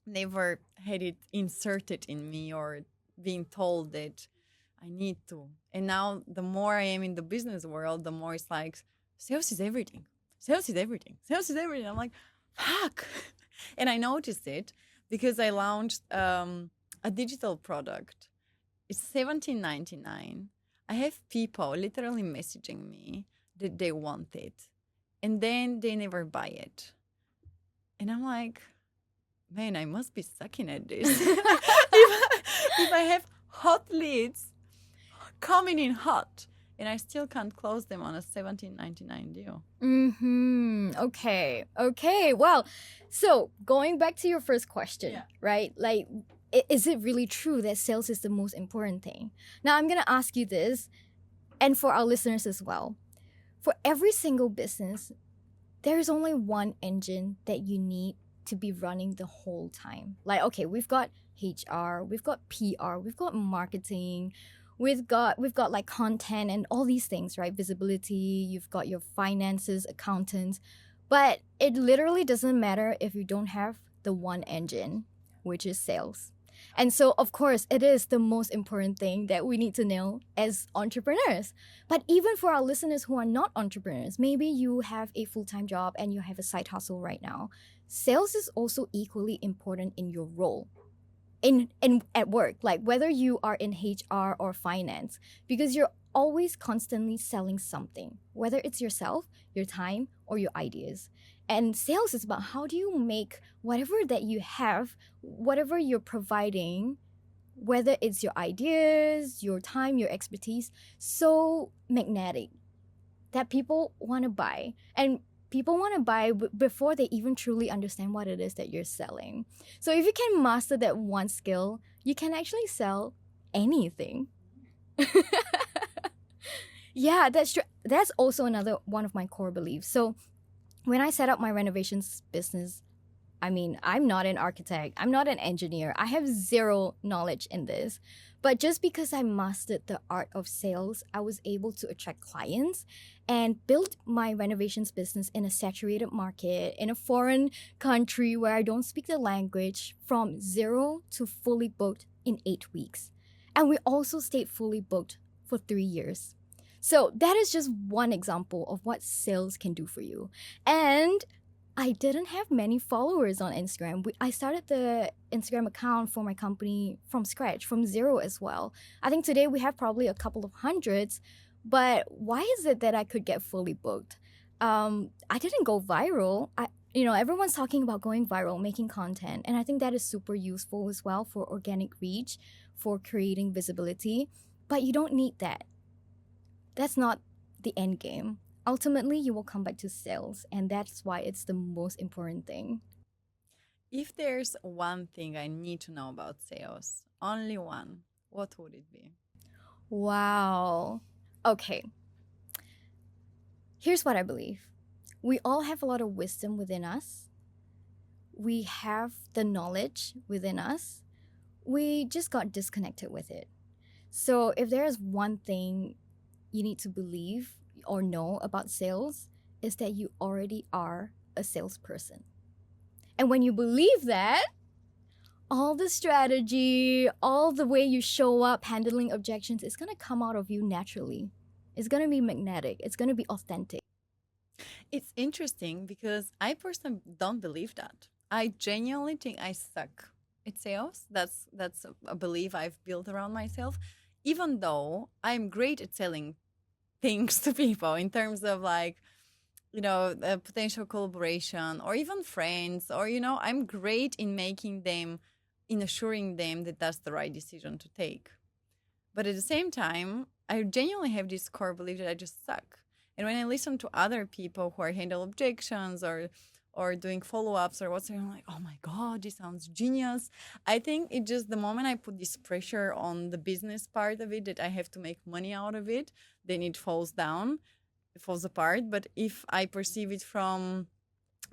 never had it inserted in me or being told that I need to. And now the more I am in the business world, the more it's like sales is everything. Sales is everything. Sales is everything. I'm like, fuck. And I noticed it because I launched a digital product. It's $17.99. I have people literally messaging me that they want it, and then they never buy it. And I'm like, man, I must be sucking at this. If I have hot leads coming in hot and I still can't close them on a $17.99 deal. Okay. Okay. Well, so going back to your first question, right? Like, is it really true that sales is the most important thing? Now, I'm going to ask you this, and for our listeners as well. For every single business, there is only one engine that you need to be running the whole time. Like, okay, we've got HR, we've got PR, we've got marketing, we've got like content and all these things, right? Visibility, you've got your finances, accountants. But it literally doesn't matter if you don't have the one engine, which is sales. And so, of course, it is the most important thing that we need to know as entrepreneurs. But even for our listeners who are not entrepreneurs, maybe you have a full-time job and you have a side hustle right now. Sales is also equally important in your role. In at work, like whether you are in HR or finance, because you're always constantly selling something, whether it's yourself, your time, or your ideas. And sales is about how do you make whatever that you have, whatever you're providing, whether it's your ideas, your time, your expertise, so magnetic that people want to buy. And people want to buy before they even truly understand what it is that you're selling. So if you can master that one skill, you can actually sell anything. Yeah, that's true. That's also another one of my core beliefs. So when I set up my renovations business, I mean, I'm not an architect, I'm not an engineer, I have zero knowledge in this. But just because I mastered the art of sales, I was able to attract clients and build my renovations business in a saturated market, in a foreign country where I don't speak the language, from zero to fully booked in 8 weeks. And we also stayed fully booked for 3 years. So that is just one example of what sales can do for you. And I didn't have many followers on Instagram. I started the Instagram account for my company from scratch, from zero as well. I think today we have probably a couple of hundreds, but why is it that I could get fully booked? I didn't go viral. Everyone's talking about going viral, making content, and I think that is super useful as well for organic reach, for creating visibility, but you don't need that. That's not the end game. Ultimately, you will come back to sales, and that's why it's the most important thing. If there's one thing I need to know about sales, only one, what would it be? Wow. Okay. Here's what I believe. We all have a lot of wisdom within us. We have the knowledge within us. We just got disconnected with it. So if there is one thing you need to believe or know about sales, is that you already are a salesperson. And when you believe that, all the strategy, all the way you show up handling objections is going to come out of you naturally. It's going to be magnetic, it's going to be authentic. It's interesting because I personally don't believe that. I genuinely think I suck at sales. That's a belief I've built around myself. Even though I'm great at selling things to people in terms of like, a potential collaboration or even friends, or I'm great in assuring them that that's the right decision to take. But at the same time, I genuinely have this core belief that I just suck. And when I listen to other people who are handle objections or doing follow-ups or what's, I'm like, oh my God, this sounds genius. I think it just the moment I put this pressure on the business part of it that I have to make money out of it, then it falls down, it falls apart. But if I perceive it from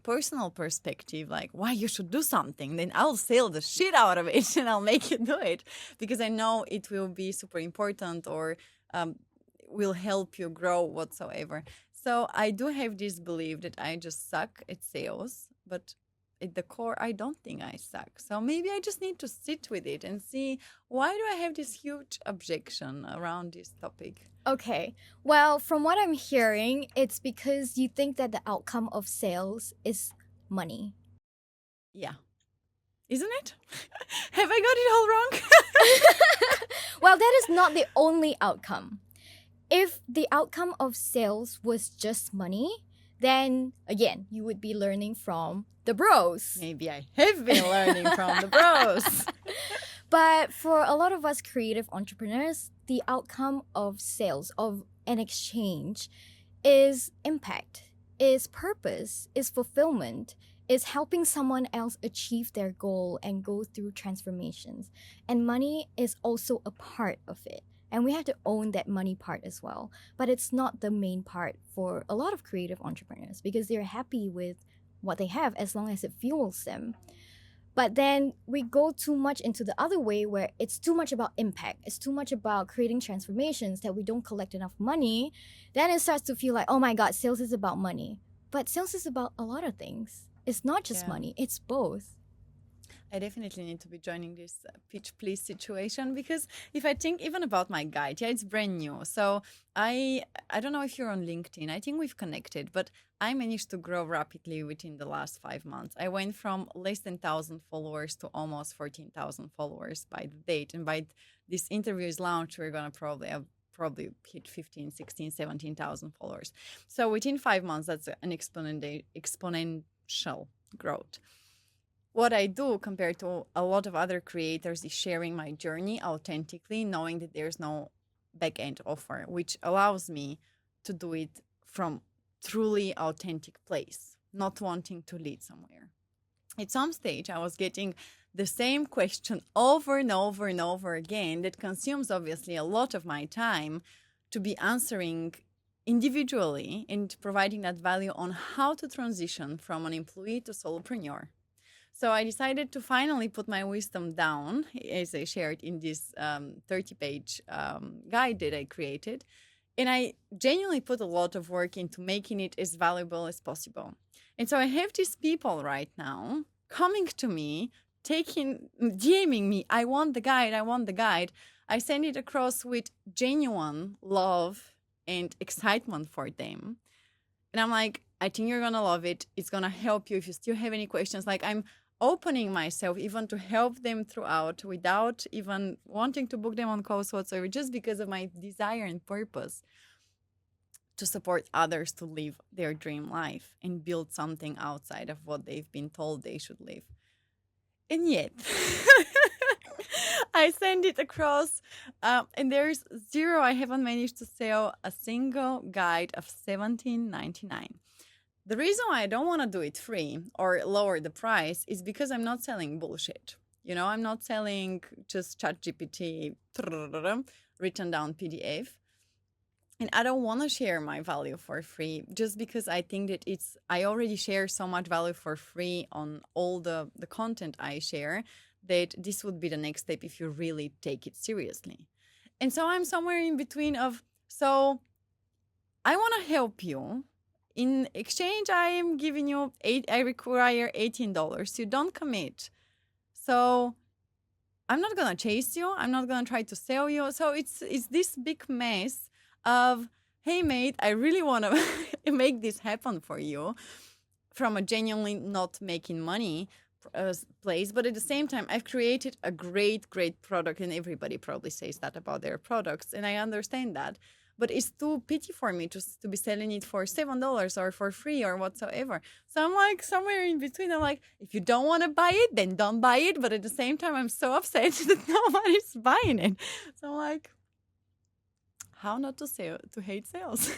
personal perspective, like why you should do something, then I'll sell the shit out of it and I'll make you do it because I know it will be super important or will help you grow whatsoever. So I do have this belief that I just suck at sales, but at the core, I don't think I suck. So maybe I just need to sit with it and see why do I have this huge objection around this topic. Okay, well, from what I'm hearing, it's because you think that the outcome of sales is money. Yeah. Isn't it? Have I got it all wrong? Well, that is not the only outcome. If the outcome of sales was just money, then again, you would be learning from the bros. Maybe I have been learning from the bros. But for a lot of us creative entrepreneurs, the outcome of sales, of an exchange, is impact, is purpose, is fulfillment, is helping someone else achieve their goal and go through transformations. And money is also a part of it. And we have to own that money part as well. But it's not the main part for a lot of creative entrepreneurs because they're happy with what they have as long as it fuels them. But then we go too much into the other way where it's too much about impact. It's too much about creating transformations that we don't collect enough money. Then it starts to feel like, oh my God, sales is about money. But sales is about a lot of things. It's not just money, it's both. I definitely need to be joining this pitch please situation because if I think even about my guide, it's brand new. So I don't know if you're on LinkedIn. I think we've connected, but I managed to grow rapidly within the last 5 months. I went from less than 1,000 followers to almost 14,000 followers by the date. And by this interview is launched, we're going to probably hit 15, 16, 17,000 followers. So within 5 months, that's an exponential growth. What I do compared to a lot of other creators is sharing my journey authentically, knowing that there's no back end offer, which allows me to do it from truly authentic place, not wanting to lead somewhere. At some stage, I was getting the same question over and over and over again that consumes obviously a lot of my time to be answering individually and providing that value on how to transition from an employee to solopreneur. So I decided to finally put my wisdom down, as I shared in this 30-page guide that I created. And I genuinely put a lot of work into making it as valuable as possible. And so I have these people right now coming to me, DMing me, I want the guide, I want the guide. I send it across with genuine love and excitement for them. And I'm like, I think you're going to love it. It's going to help you if you still have any questions. Like I'm opening myself even to help them throughout without even wanting to book them on calls whatsoever, just because of my desire and purpose to support others to live their dream life and build something outside of what they've been told they should live. And yet, I send it across and there's zero. I haven't managed to sell a single guide of $17.99. The reason why I don't want to do it free or lower the price is because I'm not selling bullshit. I'm not selling just ChatGPT written down PDF. And I don't want to share my value for free just because I think that I already share so much value for free on all the content I share that this would be the next step if you really take it seriously. And so I'm somewhere in between so I want to help you in exchange, I am giving you I require $18. You don't commit. So I'm not gonna chase you. I'm not gonna try to sell you. So it's this big mess of, hey mate, I really wanna make this happen for you, from a genuinely not making money place, but at the same time, I've created a great product, and everybody probably says that about their products, and I understand that. But it's too pity for me to be selling it for $7 or for free or whatsoever. So I'm like somewhere in between. I'm like, if you don't want to buy it, then don't buy it. But at the same time, I'm so upset that nobody's buying it. So I'm like, how not to hate sales?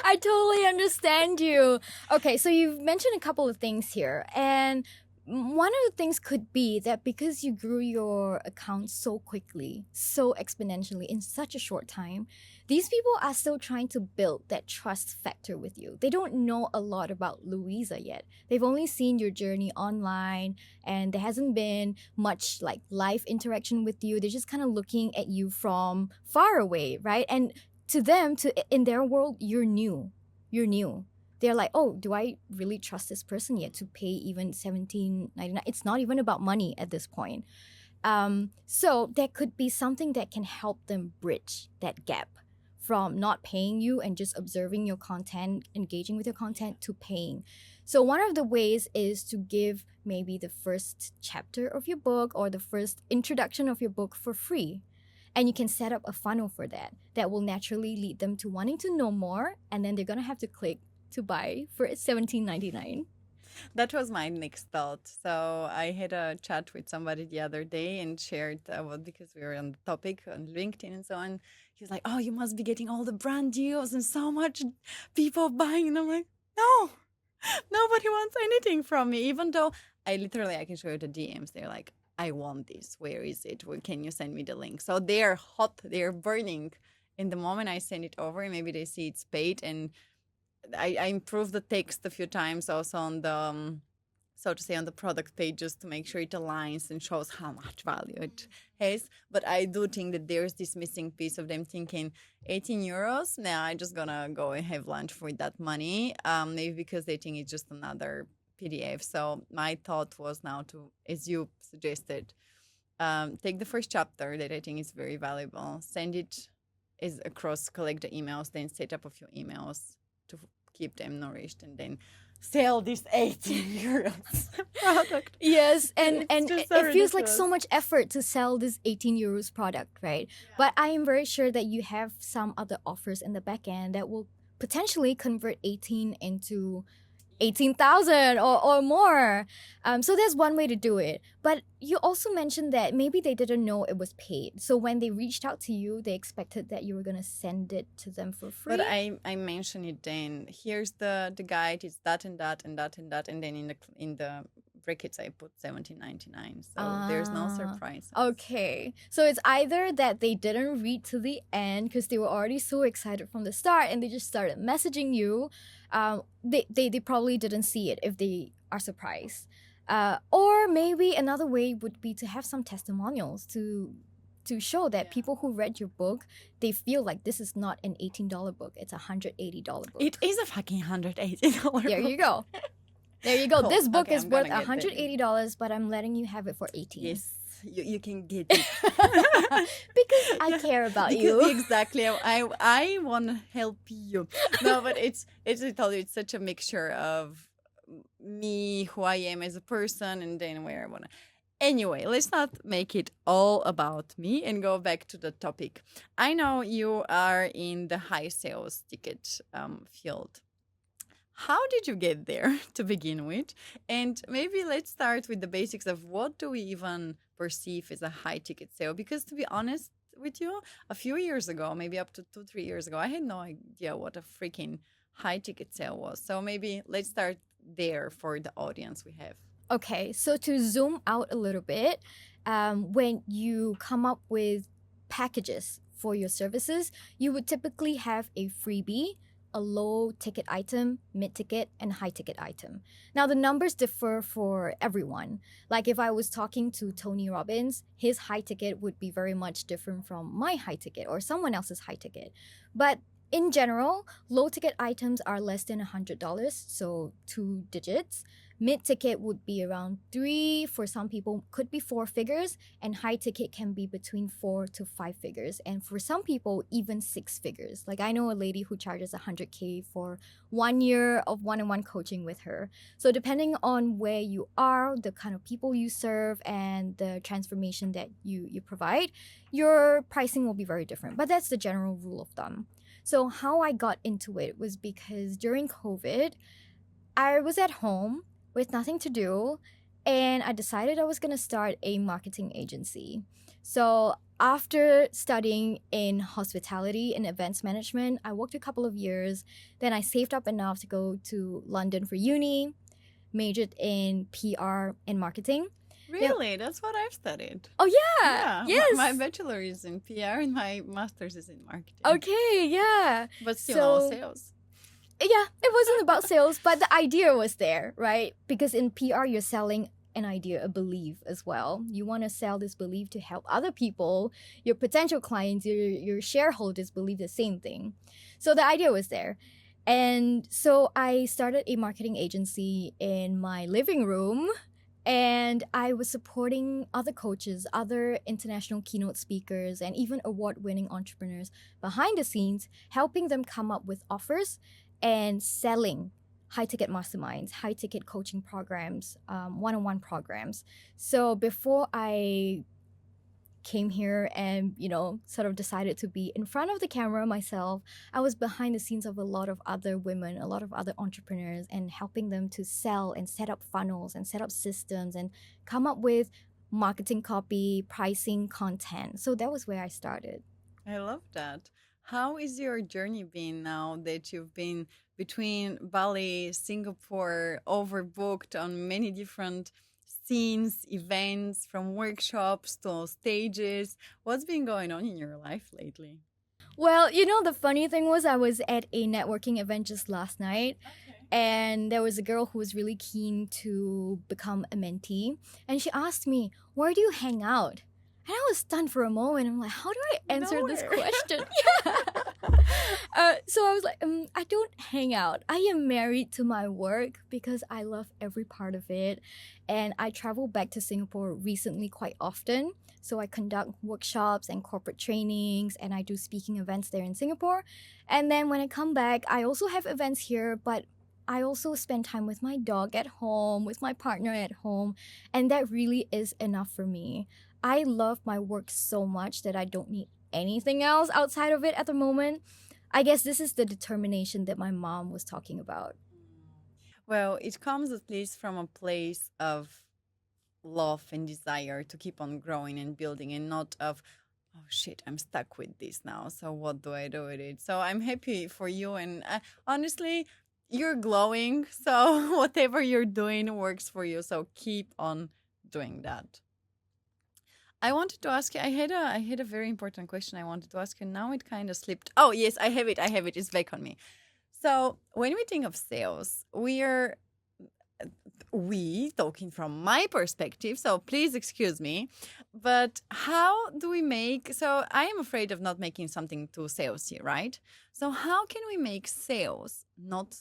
I totally understand you. Okay, so you've mentioned a couple of things here, and one of the things could be that because you grew your account so quickly, so exponentially in such a short time, these people are still trying to build that trust factor with you. They don't know a lot about Louisa yet. They've only seen your journey online, and there hasn't been much like live interaction with you. They're just kind of looking at you from far away, right? And to them, in their world, you're new. You're new. They're like, oh, do I really trust this person yet to pay even $17.99? It's not even about money at this point. So there could be something that can help them bridge that gap from not paying you and just observing your content, engaging with your content, to paying. So one of the ways is to give maybe the first chapter of your book or the first introduction of your book for free. And you can set up a funnel for that. That will naturally lead them to wanting to know more, and then they're going to have to click to buy for $17.99. That was my next thought. So I had a chat with somebody the other day and shared, because we were on the topic on LinkedIn and so on. He was like, oh, you must be getting all the brand deals and so much people buying. And I'm like, no, nobody wants anything from me. Even though I can show you the DMs. They're like, I want this. Where is it? Can you send me the link? So they're hot. They're burning. In the moment I send it over, maybe they see it's paid, and I improved the text a few times also on the, so to say, on the product page, just to make sure it aligns and shows how much value it has. But I do think that there's this missing piece of them thinking €18. Now I'm just gonna go and have lunch with that money. Maybe because they think it's just another PDF. So my thought was now to, as you suggested, take the first chapter that I think is very valuable, send it across, collect the emails, then set up a few emails to keep them nourished, and then sell this €18 product. Yes, and it feels like ridiculous. so much effort to sell this €18 product, right? Yeah. But I am very sure that you have some other offers in the back end that will potentially convert 18 into 18,000 or more. So there's one way to do it. But you also mentioned that maybe they didn't know it was paid. So when they reached out to you, they expected that you were going to send it to them for free. But I mentioned it then. Here's the guide. It's that and that and that and that. And then in the brackets, I put $17.99. So there's no surprise. Okay. So it's either that they didn't read to the end because they were already so excited from the start and they just started messaging you. They probably didn't see it if they are surprised. Or maybe another way would be to have some testimonials to show that people who read your book, they feel like this is not an $18 book, it's a $180 book. It is a fucking $180 book. There you go. There you go. Cool. This book Okay, is worth $180, but I'm letting you have it for $18. Yes, you can get it. Because I care about you. Exactly. I want to help you. No, but it's I told you, it's such a mixture of me, who I am as a person, and then where I want to. Anyway, let's not make it all about me and go back to the topic. I know you are in the high sales ticket field. How did you get there to begin with? And maybe let's start with the basics of what do we even perceive as a high ticket sale? Because to be honest with you, a few years ago, maybe up to 2-3 years ago, I had no idea what a freaking high ticket sale was. So maybe let's start there for the audience we have. Okay, so to zoom out a little bit, when you come up with packages for your services, you would typically have a freebie, a low ticket item, mid ticket, and high ticket item. Now the numbers differ for everyone. Like if I was talking to Tony Robbins, his high ticket would be very much different from my high ticket or someone else's high ticket. But in general, low ticket items are less than $100, so 2 digits. Mid ticket would be around three, for some people, could be four figures, and high ticket can be between 4 to 5 figures, and for some people, even 6 figures. Like I know a lady who charges 100K for 1 year of one on one coaching with her. So, depending on where you are, the kind of people you serve, and the transformation that you provide, your pricing will be very different. But that's the general rule of thumb. So, how I got into it was because during COVID, I was at home with nothing to do, and I decided I was going to start a marketing agency. So, after studying in hospitality and events management, I worked a couple of years. Then I saved up enough to go to London for uni, majored in PR and marketing. Then, Really? That's what I've studied. oh, yeah, Yeah, yes. my bachelor is in PR and my master's is in marketing. Okay, yeah. But still all So, sales. yeah, it wasn't about sales, but the idea was there, right? Because in PR, you're selling an idea, a belief as well. You want to sell this belief to help other people, your potential clients, your shareholders believe the same thing. So the idea was there. And so I started a marketing agency in my living room, and I was supporting other coaches, other international keynote speakers, and even award winning entrepreneurs behind the scenes, helping them come up with offers and selling high ticket masterminds, high ticket coaching programs, one on one programs. So before I came here and sort of decided to be in front of the camera myself, I was behind the scenes of a lot of other women, a lot of other entrepreneurs, and helping them to sell and set up funnels and set up systems and come up with marketing copy, pricing, content. So that was where I started. I love that. How is your journey been now that you've been between Bali, Singapore, overbooked on many different scenes, events, from workshops to stages? What's been going on in your life lately? Well, the funny thing was I was at a networking event just last night, and there was a girl who was really keen to become a mentee, and she asked me, "Where do you hang out?" And I was stunned for a moment. I'm like, how do I answer this Nowhere. question? So I was like, I don't hang out. I am married to my work because I love every part of it. And I travel back to Singapore recently quite often. So I conduct workshops and corporate trainings, and I do speaking events there in Singapore. And then when I come back, I also have events here, but I also spend time with my dog at home, with my partner at home. And that really is enough for me. I love my work so much that I don't need anything else outside of it at the moment. I guess this is the determination that my mom was talking about. Well, it comes at least from a place of love and desire to keep on growing and building, and not of, oh shit, I'm stuck with this now. So what do I do with it? So I'm happy for you. And honestly, you're glowing. So whatever you're doing works for you. So keep on doing that. I wanted to ask you. I had a very important question I wanted to ask you. Now it kind of slipped. Oh yes, I have it. I have it. It's back on me. So when we think of sales, we talking from my perspective. So please excuse me, but how do we make? So I am afraid of not making something too salesy, right? So how can we make sales not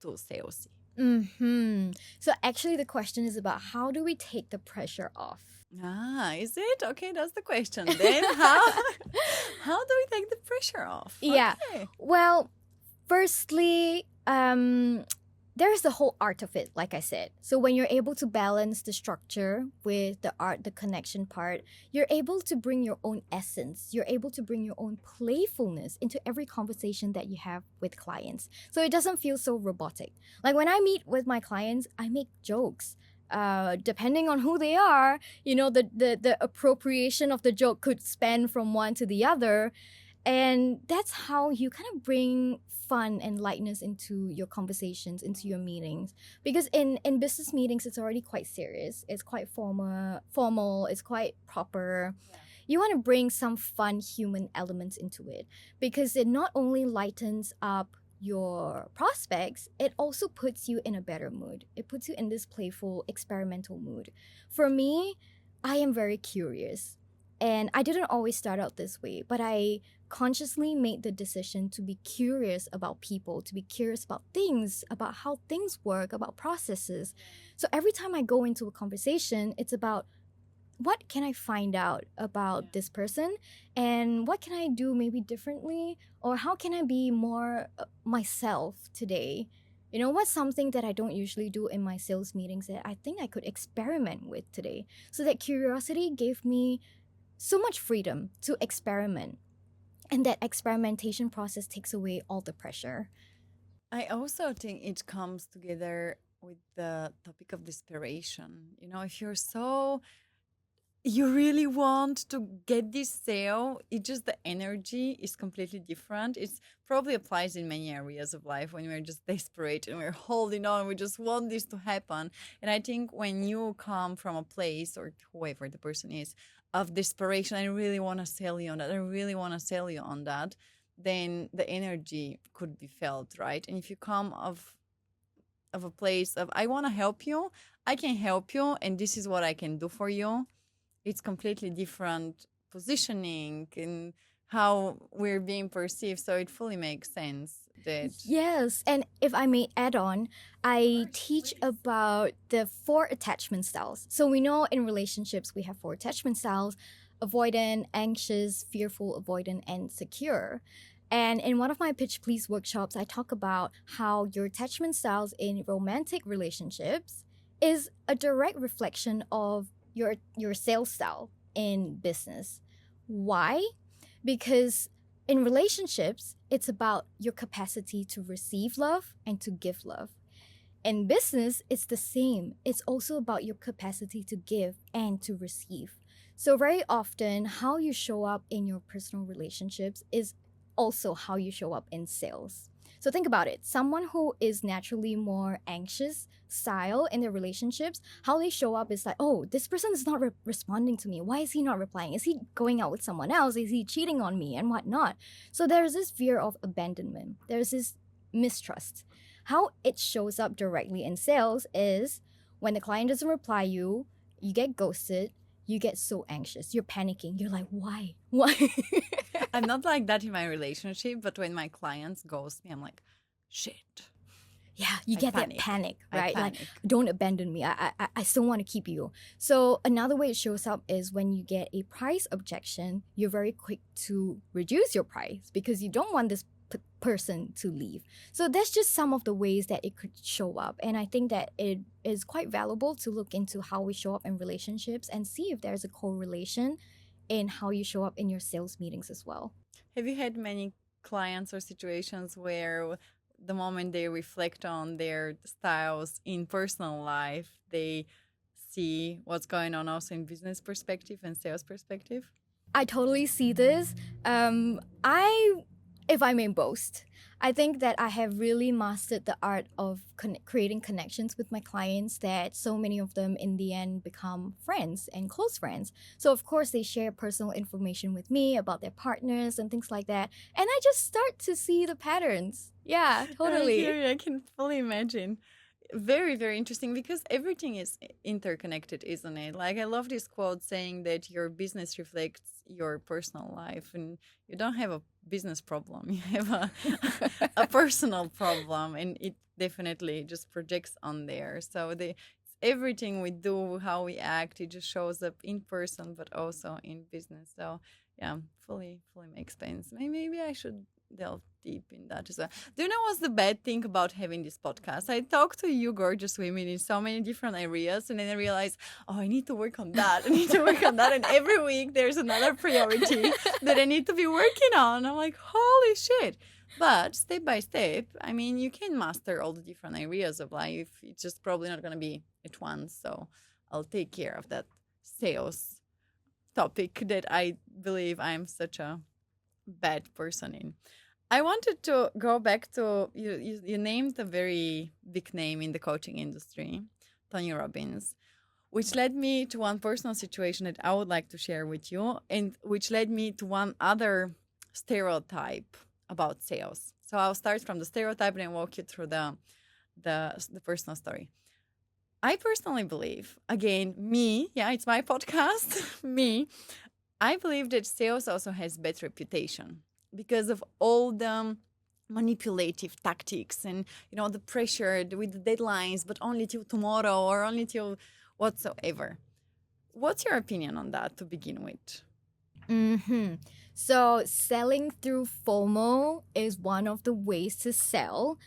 too salesy? So actually the question is about how do we take the pressure off? Ah, is it? Okay, that's the question. Then how do we take the pressure off? Yeah. Okay. Well, firstly, there's the whole art of it, like I said. So when you're able to balance the structure with the art, the connection part, you're able to bring your own essence. You're able to bring your own playfulness into every conversation that you have with clients. So it doesn't feel so robotic. Like when I meet with my clients, I make jokes. Depending on who they are, the appropriation of the joke could span from one to the other. And that's how you kind of bring fun and lightness into your conversations, into your meetings. Because in business meetings, it's already quite serious. It's quite formal, it's quite proper. Yeah. You want to bring some fun human elements into it because it not only lightens up your prospects, it also puts you in a better mood. It puts you in this playful, experimental mood. For me, I am very curious. And I didn't always start out this way, but I consciously made the decision to be curious about people, to be curious about things, about how things work, about processes. So every time I go into a conversation, it's about what can I find out about this person and what can I do maybe differently, or how can I be more myself today? You know, what's something that I don't usually do in my sales meetings that I think I could experiment with today? So that curiosity gave me so much freedom to experiment. And that experimentation process takes away all the pressure. I also think it comes together with the topic of desperation. You know, if you're so you really want to get this sale, it just the energy is completely different. It's probably applies in many areas of life when we're just desperate and we're holding on, we just want this to happen. And I think when you come from a place, or whoever the person is, of desperation, I really want to sell you on that, I really want to sell you on that, then the energy could be felt, right? And if you come of a place of I want to help you, I can help you, and this is what I can do for you, it's completely different positioning in how we're being perceived. So it fully makes sense that. Yes, and if I may add on, I teach about the 4 attachment styles. So we know in relationships we have 4 attachment styles: avoidant, anxious, fearful, avoidant, and secure. And in one of my Pitch Please workshops, I talk about how your attachment styles in romantic relationships is a direct reflection of your sales style in business. Why? Because in relationships, it's about your capacity to receive love and to give love. In business, it's the same. It's also about your capacity to give and to receive. So, very often, how you show up in your personal relationships is also how you show up in sales. So, think about it. Someone who is naturally more anxious style in their relationships, how they show up is like, oh, this person is not responding to me. Why is he not replying? Is he going out with someone else? Is he cheating on me and whatnot? So, there's this fear of abandonment, there's this mistrust. How it shows up directly in sales is when the client doesn't reply you get ghosted, you get so anxious, you're panicking, you're like, why? I'm not like that in my relationship, but when my clients ghost me, I'm like, shit. Yeah, you get panic. that panic, I right? panic. Like, don't abandon me. I still want to keep you. So another way it shows up is when you get a price objection, you're very quick to reduce your price because you don't want this person to leave. So that's just some of the ways that it could show up. And I think that it is quite valuable to look into how we show up in relationships and see if there's a correlation in how you show up in your sales meetings as well. Have you had many clients or situations where the moment they reflect on their styles in personal life, they see what's going on also in business perspective and sales perspective? I totally see this. If I may boast, I think that I have really mastered the art of creating connections with my clients, that so many of them in the end become friends and close friends. So of course they share personal information with me about their partners and things like that. And I just start to see the patterns. Yeah, totally. I can fully imagine. Very, very interesting because everything is interconnected, isn't it? Like, I love this quote saying that your business reflects your personal life, and you don't have a business problem, you have a personal problem, and it definitely just projects on there. So everything we do, how we act, it just shows up in person but also in business. So yeah, fully makes sense. Maybe I should delve deep in that as well. Do you know what's the bad thing about having this podcast? I talk to you gorgeous women in so many different areas, and then I realize, oh, I need to work on that. I need to work on that. And every week there's another priority that I need to be working on. I'm like, holy shit. But step by step, I mean, you can master all the different areas of life. It's just probably not going to be at once. So I'll take care of that sales topic that I believe I'm such a bad person in. I wanted to go back to you named a very big name in the coaching industry, Tony Robbins, which led me to one personal situation that I would like to share with you, and which led me to one other stereotype about sales. So I'll start from the stereotype and then walk you through the personal story. I personally believe, again, it's my podcast, I believe that sales also has bad reputation. because of all the manipulative tactics and the pressure with the deadlines, but only till tomorrow or only till whatsoever. What's your opinion on that to begin with? Mm-hmm. So selling through FOMO is one of the ways to sell.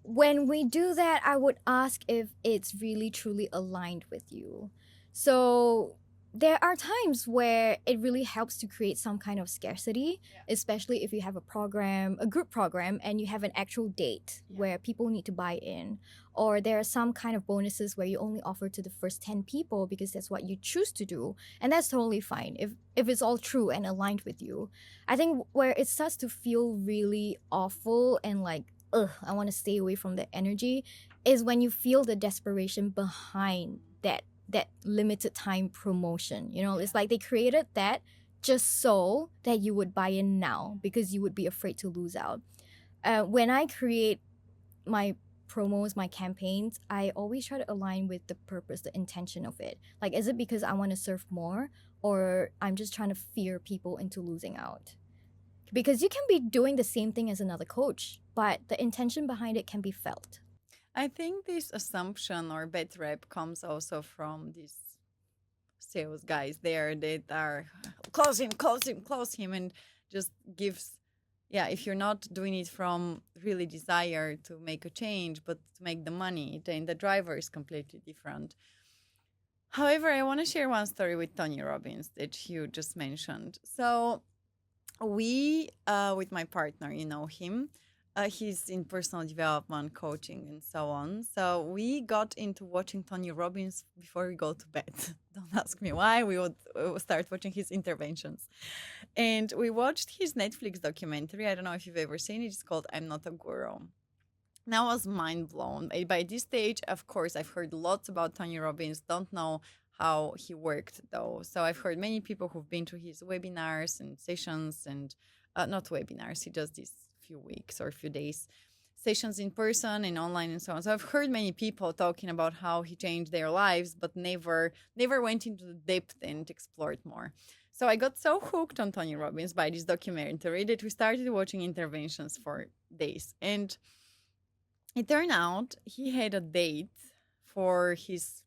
When we do that, I would ask if it's really truly aligned with you. So there are times where it really helps to create some kind of scarcity, especially if you have a group program, and you have an actual date where people need to buy in. Or there are some kind of bonuses where you only offer to the first 10 people because that's what you choose to do. And that's totally fine if it's all true and aligned with you. I think where it starts to feel really awful and like, ugh, I want to stay away from the energy, is when you feel the desperation behind that limited time promotion. It's like they created that just so that you would buy in now because you would be afraid to lose out. When I create my promos, my campaigns, I always try to align with the purpose, the intention of it. Like, is it because I want to serve more, or I'm just trying to fear people into losing out? Because you can be doing the same thing as another coach, but the intention behind it can be felt. I think this assumption or bad rep comes also from these sales guys there that are close him, and just gives, yeah, if you're not doing it from really desire to make a change, but to make the money, then the driver is completely different. However, I want to share one story with Tony Robbins that you just mentioned. So we, with my partner, him, he's in personal development coaching and so on. So we got into watching Tony Robbins before we go to bed. Don't ask me why. We would start watching his interventions. And we watched his Netflix documentary. I don't know if you've ever seen it. It's called I'm Not a Guru. Now I was mind blown. By this stage, of course, I've heard lots about Tony Robbins. Don't know how he worked though. So I've heard many people who've been to his webinars and sessions, and not webinars. He does these few weeks or few days sessions in person and online and so on. So I've heard many people talking about how he changed their lives, but never went into the depth and explored more. So I got so hooked on Tony Robbins by this documentary that we started watching interventions for days. And it turned out he had a date for his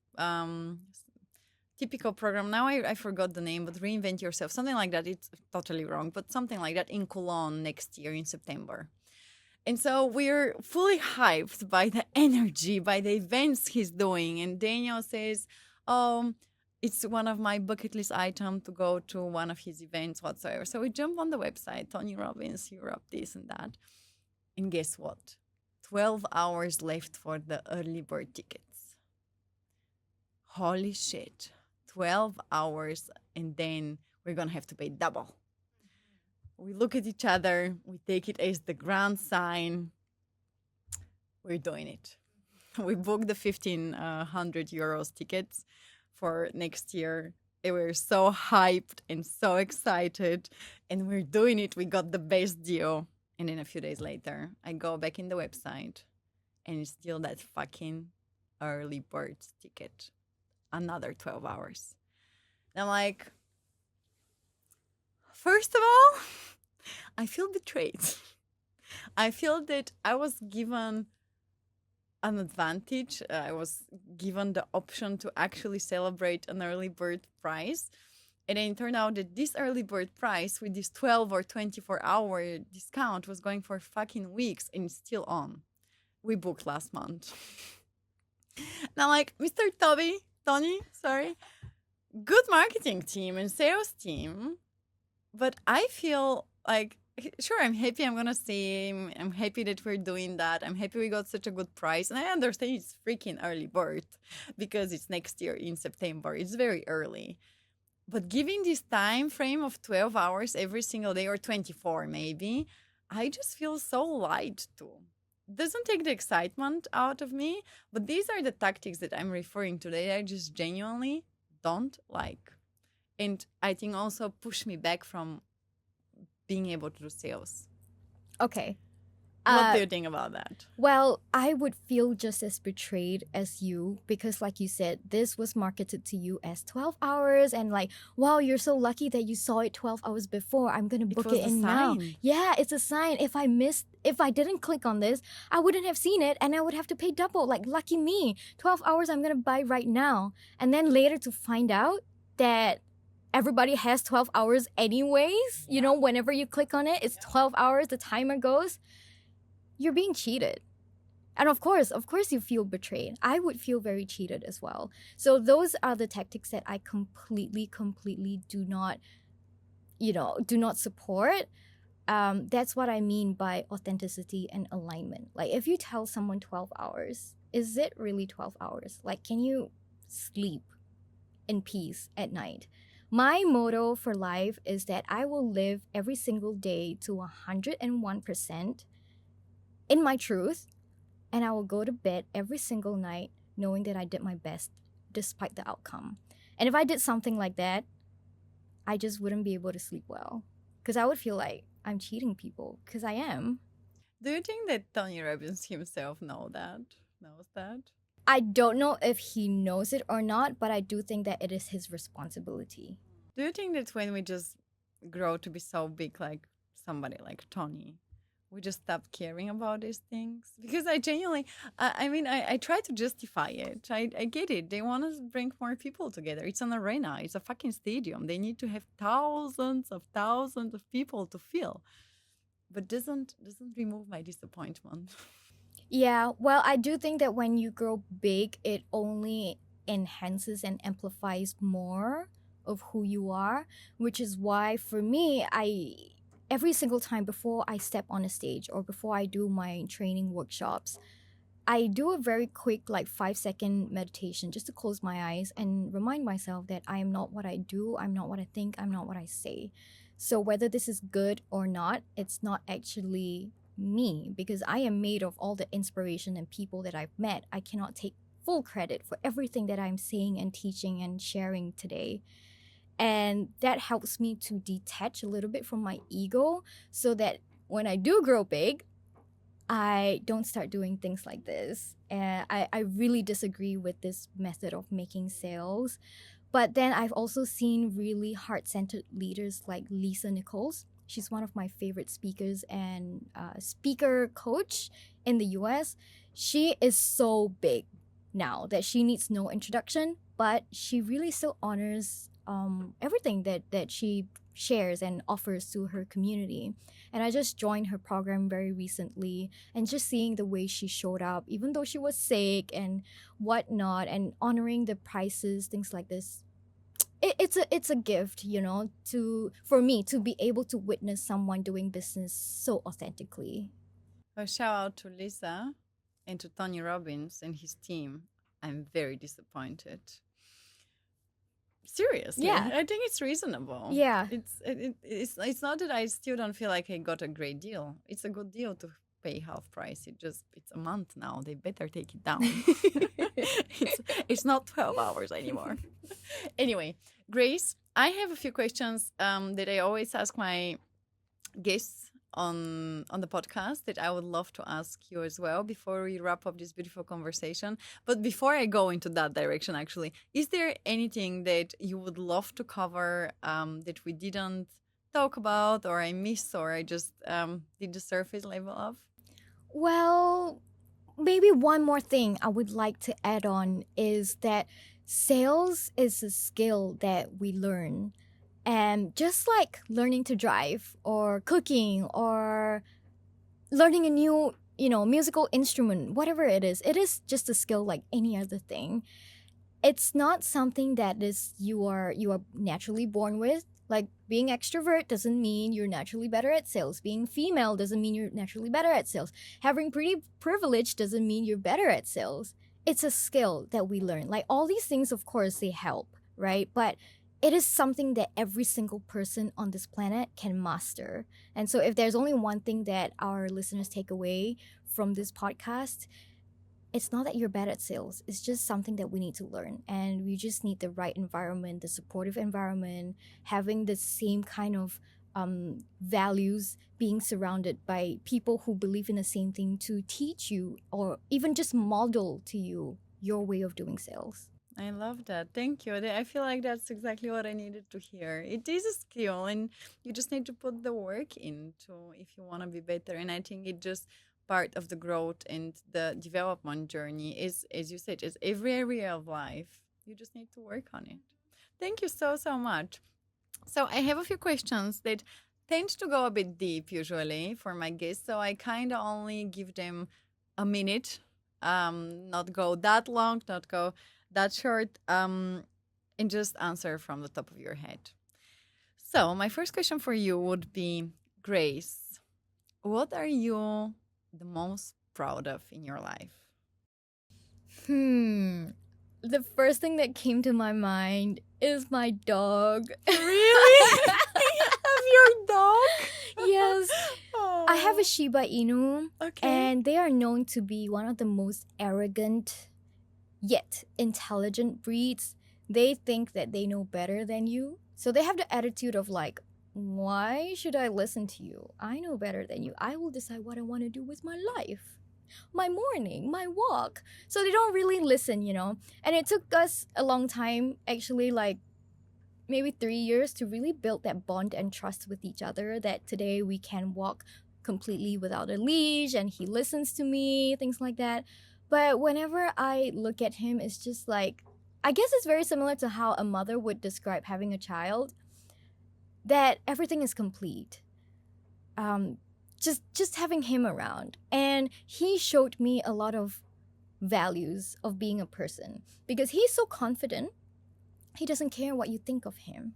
typical program. Now I forgot the name, but Reinvent Yourself, something like that. It's totally wrong, but something like that in Cologne next year in September. And so we're fully hyped by the energy, by the events he's doing. And Daniel says, oh, it's one of my bucket list items to go to one of his events whatsoever. So we jump on the website, Tony Robbins, Europe, this and that. And guess what? 12 hours left for the early bird tickets. Holy shit. 12 hours, and then we're going to have to pay double. We look at each other. We take it as the grand sign. We're doing it. We booked the 1,500 euros tickets for next year. And we're so hyped and so excited. And we're doing it. We got the best deal. And then a few days later, I go back in the website, and it's still that fucking early bird ticket. Another 12 hours. And I'm like, first of all, I feel betrayed. I feel that I was given an advantage. I was given the option to actually celebrate an early bird prize. And then it turned out that this early bird price with this 12 or 24-hour discount was going for fucking weeks, and it's still on. We booked last month. Now, like, Mr. Tony, good marketing team and sales team, but I feel like, sure, I'm happy I'm going to see him. I'm happy that we're doing that. I'm happy we got such a good price. And I understand it's freaking early bird because it's next year in September. It's very early. But giving this time frame of 12 hours every single day, or 24 maybe, I just feel so lied to. Doesn't take the excitement out of me, but these are the tactics that I'm referring to that I just genuinely don't like. And I think also push me back from being able to do sales. Okay. What do you think about that? Well, I would feel just as betrayed as you because, like you said, this was marketed to you as 12 hours. And, like, wow, you're so lucky that you saw it 12 hours before. I'm going to book was it the in now. sign. Yeah, it's a sign. If I didn't click on this, I wouldn't have seen it and I would have to pay double. Like, lucky me. 12 hours I'm going to buy right now. And then later to find out that everybody has 12 hours anyways. You know, whenever you click on it, it's 12 hours, the timer goes. You're being cheated. And of course you feel betrayed. I would feel very cheated as well. So those are the tactics that I completely do not, do not support. That's what I mean by authenticity and alignment. Like, if you tell someone 12 hours, is it really 12 hours? Like, can you sleep in peace at night? My motto for life is that I will live every single day to 101% in my truth, and I will go to bed every single night knowing that I did my best despite the outcome. And if I did something like that, I just wouldn't be able to sleep well because I would feel like I'm cheating people, because I am. Do you think that Tony Robbins himself knows that? I don't know if he knows it or not, but I do think that it is his responsibility. Do you think that when we just grow to be so big like somebody like Tony, we just stop caring about these things? Because I genuinely, I try to justify it. I get it. They want to bring more people together. It's an arena. It's a fucking stadium. They need to have thousands of people to fill. But doesn't remove my disappointment. Yeah, well, I do think that when you grow big, it only enhances and amplifies more of who you are, which is why for me, every single time before I step on a stage or before I do my training workshops, I do a very quick, like, 5-second meditation just to close my eyes and remind myself that I am not what I do, I'm not what I think, I'm not what I say. So whether this is good or not, it's not actually me, because I am made of all the inspiration and people that I've met. I cannot take full credit for everything that I'm saying and teaching and sharing today. And that helps me to detach a little bit from my ego so that when I do grow big, I don't start doing things like this. And I really disagree with this method of making sales. But then I've also seen really heart-centered leaders like Lisa Nichols. She's one of my favorite speakers and speaker coach in the US. She is so big now that she needs no introduction, but she really still honors everything that she shares and offers to her community. And I just joined her program very recently, and just seeing the way she showed up, even though she was sick and whatnot, and honoring the prices, things like this. It's a gift, for me to be able to witness someone doing business so authentically. A shout out to Lisa and to Tony Robbins and his team. I'm very disappointed. Seriously, Yeah. I think it's reasonable. Yeah. It's not that I still don't feel like I got a great deal. It's a good deal to pay half price. It's a month now. They better take it down. it's not 12 hours anymore. Anyway, Grace, I have a few questions that I always ask my guests on the podcast that I would love to ask you as well before we wrap up this beautiful conversation. But before I go into that direction, actually, is there anything that you would love to cover that we didn't talk about, or I missed, or I just did the surface level of? Well, maybe one more thing I would like to add on is that sales is a skill that we learn. And just like learning to drive or cooking or learning a new, musical instrument, whatever it is just a skill like any other thing. It's not something that you are naturally born with. Like, being extrovert doesn't mean you're naturally better at sales. Being female doesn't mean you're naturally better at sales. Having pretty privilege doesn't mean you're better at sales. It's a skill that we learn. Like, all these things, of course, they help, right? But it is something that every single person on this planet can master. And so if there's only one thing that our listeners take away from this podcast, it's not that you're bad at sales. It's just something that we need to learn. And we just need the right environment, the supportive environment, having the same kind of values being surrounded by people who believe in the same thing to teach you or even just model to you your way of doing sales. I love that. Thank you. I feel like that's exactly what I needed to hear. It is a skill, and you just need to put the work into if you want to be better. And I think it just part of the growth and the development journey is, as you said, is every area of life. You just need to work on it. Thank you so much. So I have a few questions that tend to go a bit deep usually for my guests. So I kind of only give them a minute, not go that long, not go that short, and just answer from the top of your head. So my first question for you would be, Grace, what are you the most proud of in your life? The first thing that came to my mind is my dog. Really? Have your dog? Yes. I have a Aw. Shiba Inu, Okay. and they are known to be one of the most arrogant yet intelligent breeds. They think that they know better than you. So they have the attitude of like, why should I listen to you? I know better than you. I will decide what I want to do with my life, my morning, my walk. So they don't really listen, you know? And it took us a long time, actually, like maybe 3 years to really build that bond and trust with each other that today we can walk completely without a leash and he listens to me, things like that. But whenever I look at him, it's just like, I guess it's very similar to how a mother would describe having a child, that everything is complete. Just having him around. And he showed me a lot of values of being a person because he's so confident. He doesn't care what you think of him.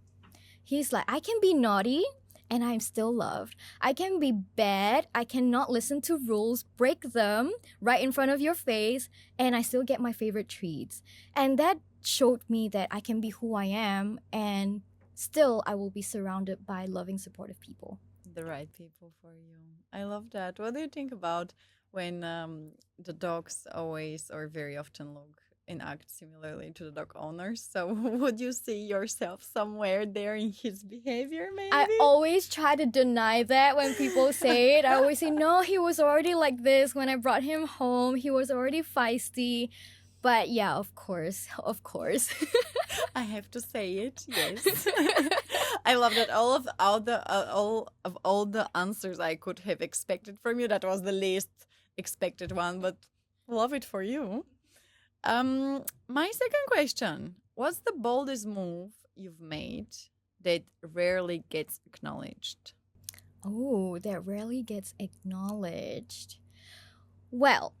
He's like, I can be naughty and I'm still loved. I can be bad. I cannot listen to rules, break them right in front of your face, and I still get my favorite treats. And that showed me that I can be who I am and still I will be surrounded by loving, supportive people. The right people for you. I love that. What do you think about when the dogs always or very often look and act similarly to the dog owners? So would you see yourself somewhere there in his behavior, maybe? I always try to deny that when people say it. I always say, no, he was already like this when I brought him home. He was already feisty. But yeah, of course, of course. I have to say it. Yes, I love that. All the answers I could have expected from you, that was the least expected one. But love it for you. My second question: what's the boldest move you've made that rarely gets acknowledged? Oh, that rarely gets acknowledged. Well,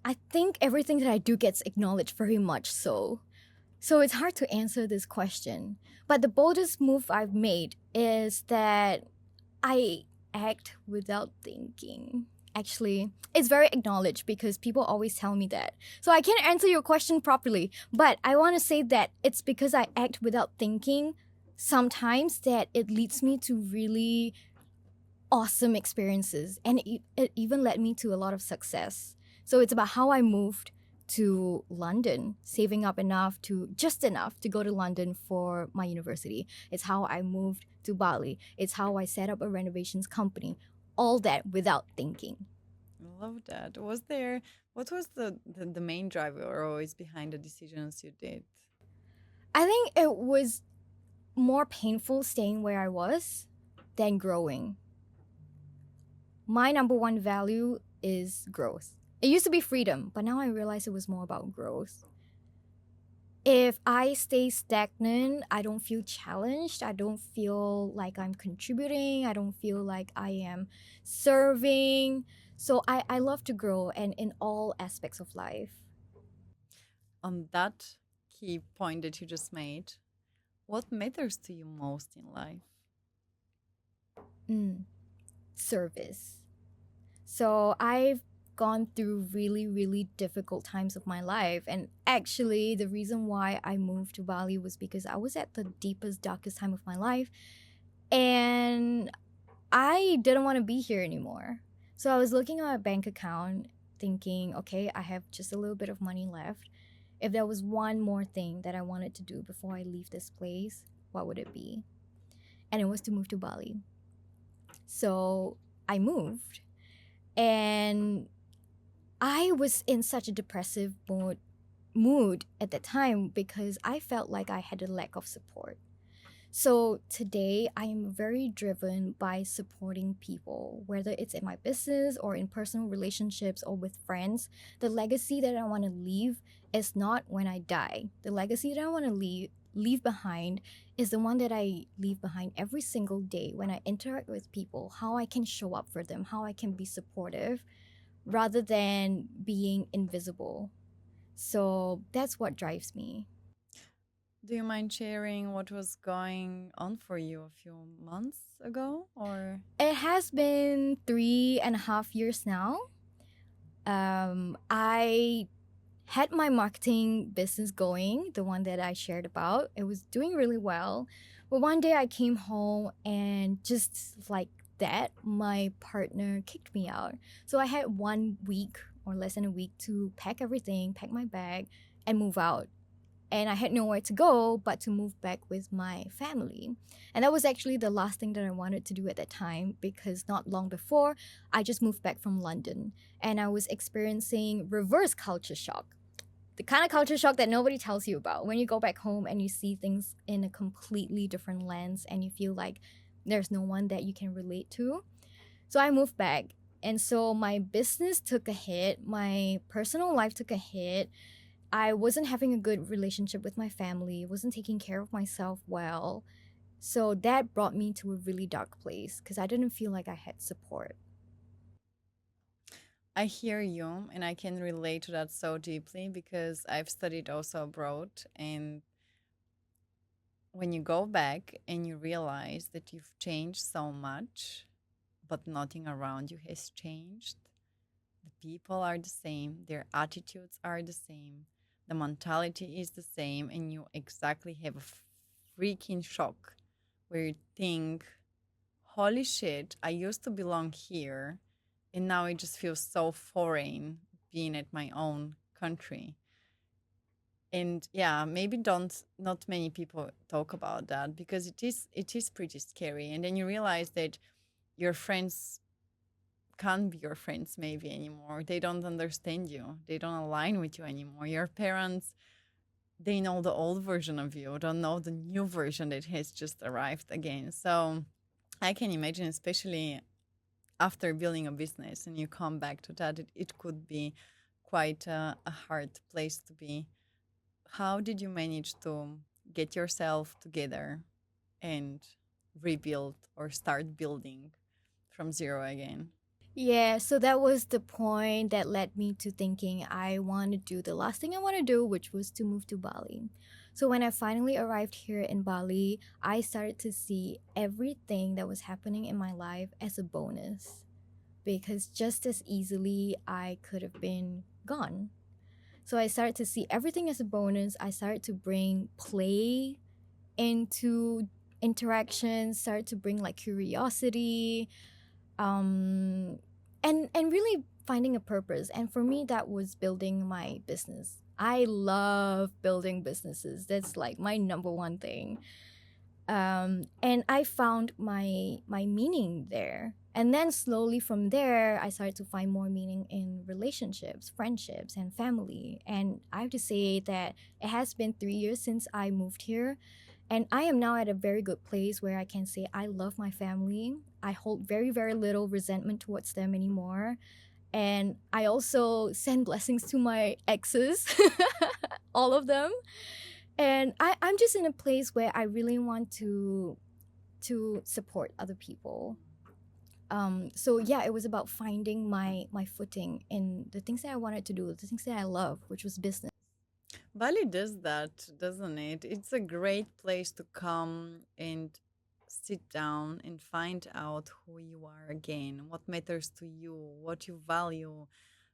I think everything that I do gets acknowledged very much so. So it's hard to answer this question. But the boldest move I've made is that I act without thinking. Actually, it's very acknowledged because people always tell me that. So I can't answer your question properly, but I want to say that it's because I act without thinking sometimes that it leads me to really awesome experiences and it even led me to a lot of success. So it's about how I moved to London, saving up enough to just enough to go to London for my university. It's how I moved to Bali. It's how I set up a renovations company. All that without thinking. Love that. What was the main driver always behind the decisions you did? I think it was more painful staying where I was than growing. My number one value is growth. It used to be freedom, but now I realize it was more about growth. If I stay stagnant, I don't feel challenged. I don't feel like I'm contributing. I don't feel like I am serving. So I love to grow and in all aspects of life. On that key point that you just made, what matters to you most in life? Service. So I've gone through really, really difficult times of my life. And actually, the reason why I moved to Bali was because I was at the deepest, darkest time of my life. And I didn't want to be here anymore. So I was looking at my bank account thinking, okay, I have just a little bit of money left. If there was one more thing that I wanted to do before I leave this place, what would it be? and it was to move to Bali. So I moved, and I was in such a depressive mood at that time because I felt like I had a lack of support. So today I am very driven by supporting people, whether it's in my business or in personal relationships or with friends. The legacy that I want to leave is not when I die. The legacy that I want to leave behind is the one that I leave behind every single day when I interact with people, how I can show up for them, how I can be supportive rather than being invisible. So that's what drives me. Do you mind sharing what was going on for you a few months ago? Or It has been 3.5 years now. I had my marketing business going, the one that I shared about. It was doing really well. But one day I came home and just like that, my partner kicked me out. So I had 1 week or less than a week to pack everything, pack my bag, and move out. And I had nowhere to go but to move back with my family. And that was actually the last thing that I wanted to do at that time because not long before, I just moved back from London and I was experiencing reverse culture shock. The kind of culture shock that nobody tells you about when you go back home and you see things in a completely different lens and you feel like there's no one that you can relate to. So I moved back. And so my business took a hit, my personal life took a hit. I wasn't having a good relationship with my family, wasn't taking care of myself well. So that brought me to a really dark place because I didn't feel like I had support. I hear you and I can relate to that so deeply because I've studied also abroad. And when you go back and you realize that you've changed so much, but nothing around you has changed, the people are the same, their attitudes are the same, the mentality is the same, and you exactly have a freaking shock where you think, holy shit, I used to belong here, and now it just feels so foreign being at my own country. And yeah, maybe don't not many people talk about that because it is pretty scary. And then you realize that your friends can't be your friends maybe anymore. They don't understand you. They don't align with you anymore. Your parents, they know the old version of you, don't know the new version that has just arrived again. So I can imagine, especially after building a business and you come back to that, it could be quite a hard place to be. How did you manage to get yourself together and rebuild or start building from zero again? Yeah, so that was the point that led me to thinking I want to do the last thing I want to do, which was to move to Bali. So when I finally arrived here in Bali, I started to see everything that was happening in my life as a bonus because just as easily I could have been gone. So I started to see everything as a bonus. I started to bring play into interactions, started to bring like curiosity, um, and really finding a purpose. And for me, that was building my business. I love building businesses. That's like my number one thing. And I found my meaning there. And then slowly from there, I started to find more meaning in relationships, friendships, and family. And I have to say that it has been 3 years since I moved here. And I am now at a very good place where I can say I love my family. I hold very, very little resentment towards them anymore. And I also send blessings to my exes, all of them. And I'm just in a place where I really want to support other people. So yeah, it was about finding my footing in the things that I wanted to do, the things that I love, which was business. Bali does that, doesn't it? It's a great place to come and sit down and find out who you are again, what matters to you, what you value,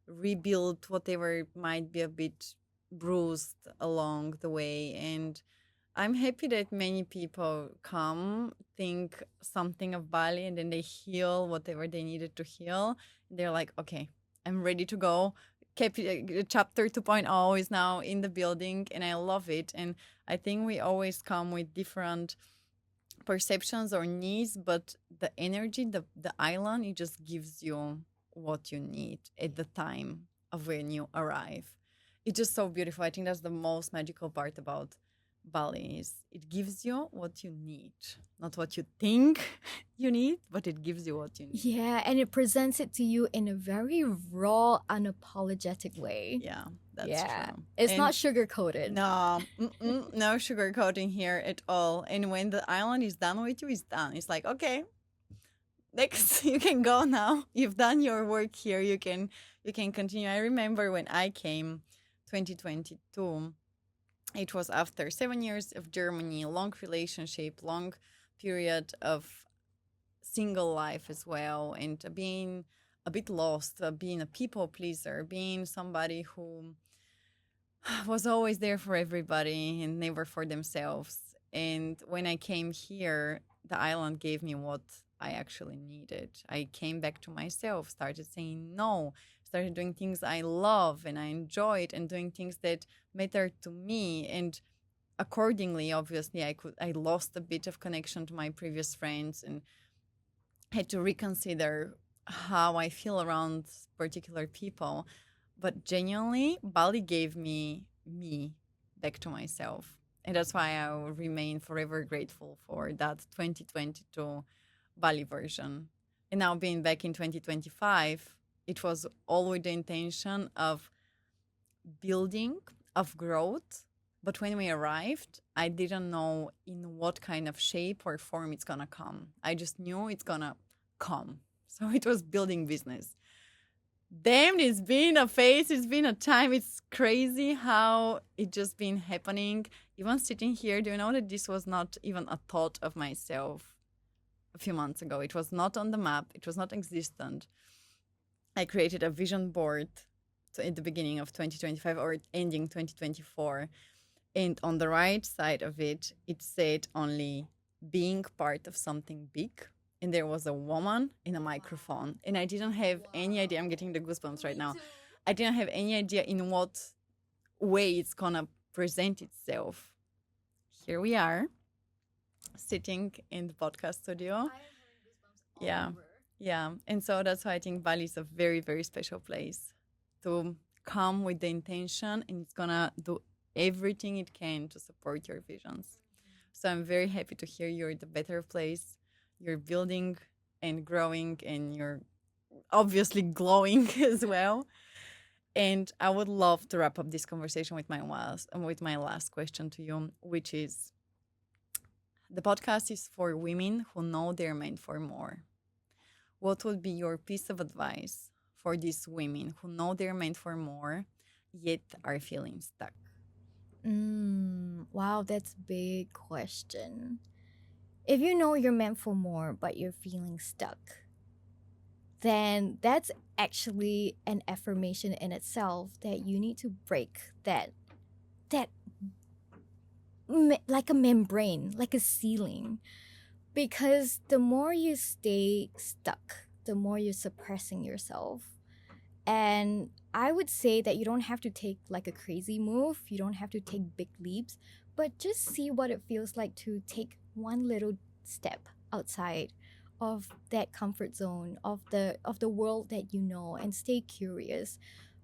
rebuild whatever might be a bit bruised along the way. And I'm happy that many people come, think something of Bali, and then they heal whatever they needed to heal. And they're like, okay, I'm ready to go. Chapter 2.0 is now in the building, and I love it. And I think we always come with different perceptions or needs, but the energy, the island, it just gives you what you need at the time of when you arrive. It's just so beautiful. I think that's the most magical part about Bali is it gives you what you need, not what you think you need, but it gives you what you need. Yeah, and it presents it to you in a very raw, unapologetic way. Yeah, that's Yeah, true. it's And not sugar coated. no, no sugarcoating here at all. And when the island is done with you, it's done. It's like, okay, next you can go now. You've done your work here. You can continue. I remember when I came 2022, it was after 7 years of Germany, long relationship, long period of single life as well, and being a bit lost, being a people pleaser, being somebody who was always there for everybody and never for themselves. And when I came here, the island gave me what I actually needed. I came back to myself, started saying no, started doing things I love and I enjoyed, and doing things that matter to me. And accordingly, obviously, I lost a bit of connection to my previous friends and had to reconsider how I feel around particular people. But genuinely, Bali gave me back to myself. And that's why I will remain forever grateful for that 2022 Bali version. And now being back in 2025, it was all with the intention of building, of growth. But when we arrived, I didn't know in what kind of shape or form it's going to come. I just knew it's going to come. So it was building business. Damn, it's been a phase, it's been a time. It's crazy how it just been happening. Even sitting here, do you know that this was not even a thought of myself a few months ago? It was not on the map. It was not existent. I created a vision board at the beginning of 2025 or ending 2024. And on the right side of it, it said only being part of something big. And there was a woman in a microphone. And I didn't have any idea. I'm getting the goosebumps right now. I didn't have any idea in what way it's going to present itself. Here we are, sitting in the podcast studio. Yeah. Yeah. And so that's why I think Bali is a very, very special place to come with the intention, and it's going to do everything it can to support your visions. So I'm very happy to hear you're the better place. You're building and growing, and you're obviously glowing as well. And I would love to wrap up this conversation with my last question to you, which is, the podcast is for women who know they're meant for more. What would be your piece of advice for these women who know they're meant for more, yet are feeling stuck? Wow, that's a big question. If you know you're meant for more, but you're feeling stuck, then that's actually an affirmation in itself that you need to break that like a membrane, like a ceiling. Because the more you stay stuck, the more you're suppressing yourself. And I would say that you don't have to take like a crazy move, you don't have to take big leaps, but just see what it feels like to take one little step outside of that comfort zone of the world that you know, and stay curious.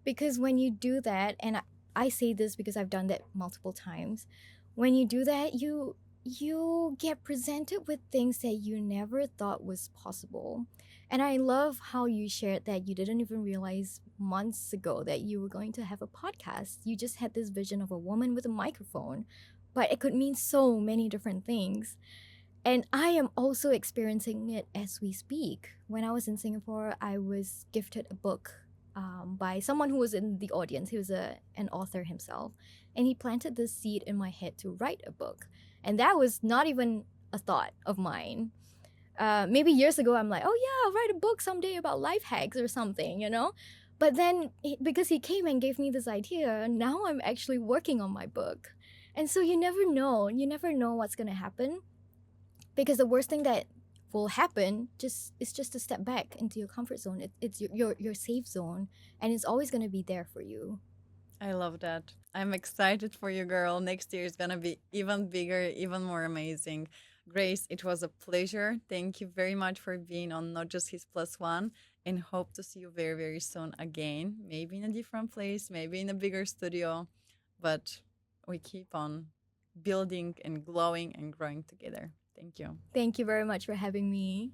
Because when you do that, and I say this because I've done that multiple times, when you do that, you get presented with things that you never thought was possible. And I love how you shared that you didn't even realize months ago that you were going to have a podcast. You just had this vision of a woman with a microphone, but it could mean so many different things. And I am also experiencing it as we speak. When I was in Singapore, I was gifted a book by someone who was in the audience. He was an author himself. And he planted this seed in my head to write a book. And that was not even a thought of mine. Maybe years ago, I'm like, oh yeah, I'll write a book someday about life hacks or something, you know? But then, because he came and gave me this idea, now I'm actually working on my book. And so you never know what's going to happen. Because the worst thing that will happen is just to step back into your comfort zone. It's your safe zone, and it's always going to be there for you. I love that. I'm excited for you, girl. Next year is going to be even bigger, even more amazing. Grace, it was a pleasure. Thank you very much for being on Not Just His Plus One, and hope to see you very, very soon again. Maybe in a different place, maybe in a bigger studio, but we keep on building and glowing and growing together. Thank you. Thank you very much for having me.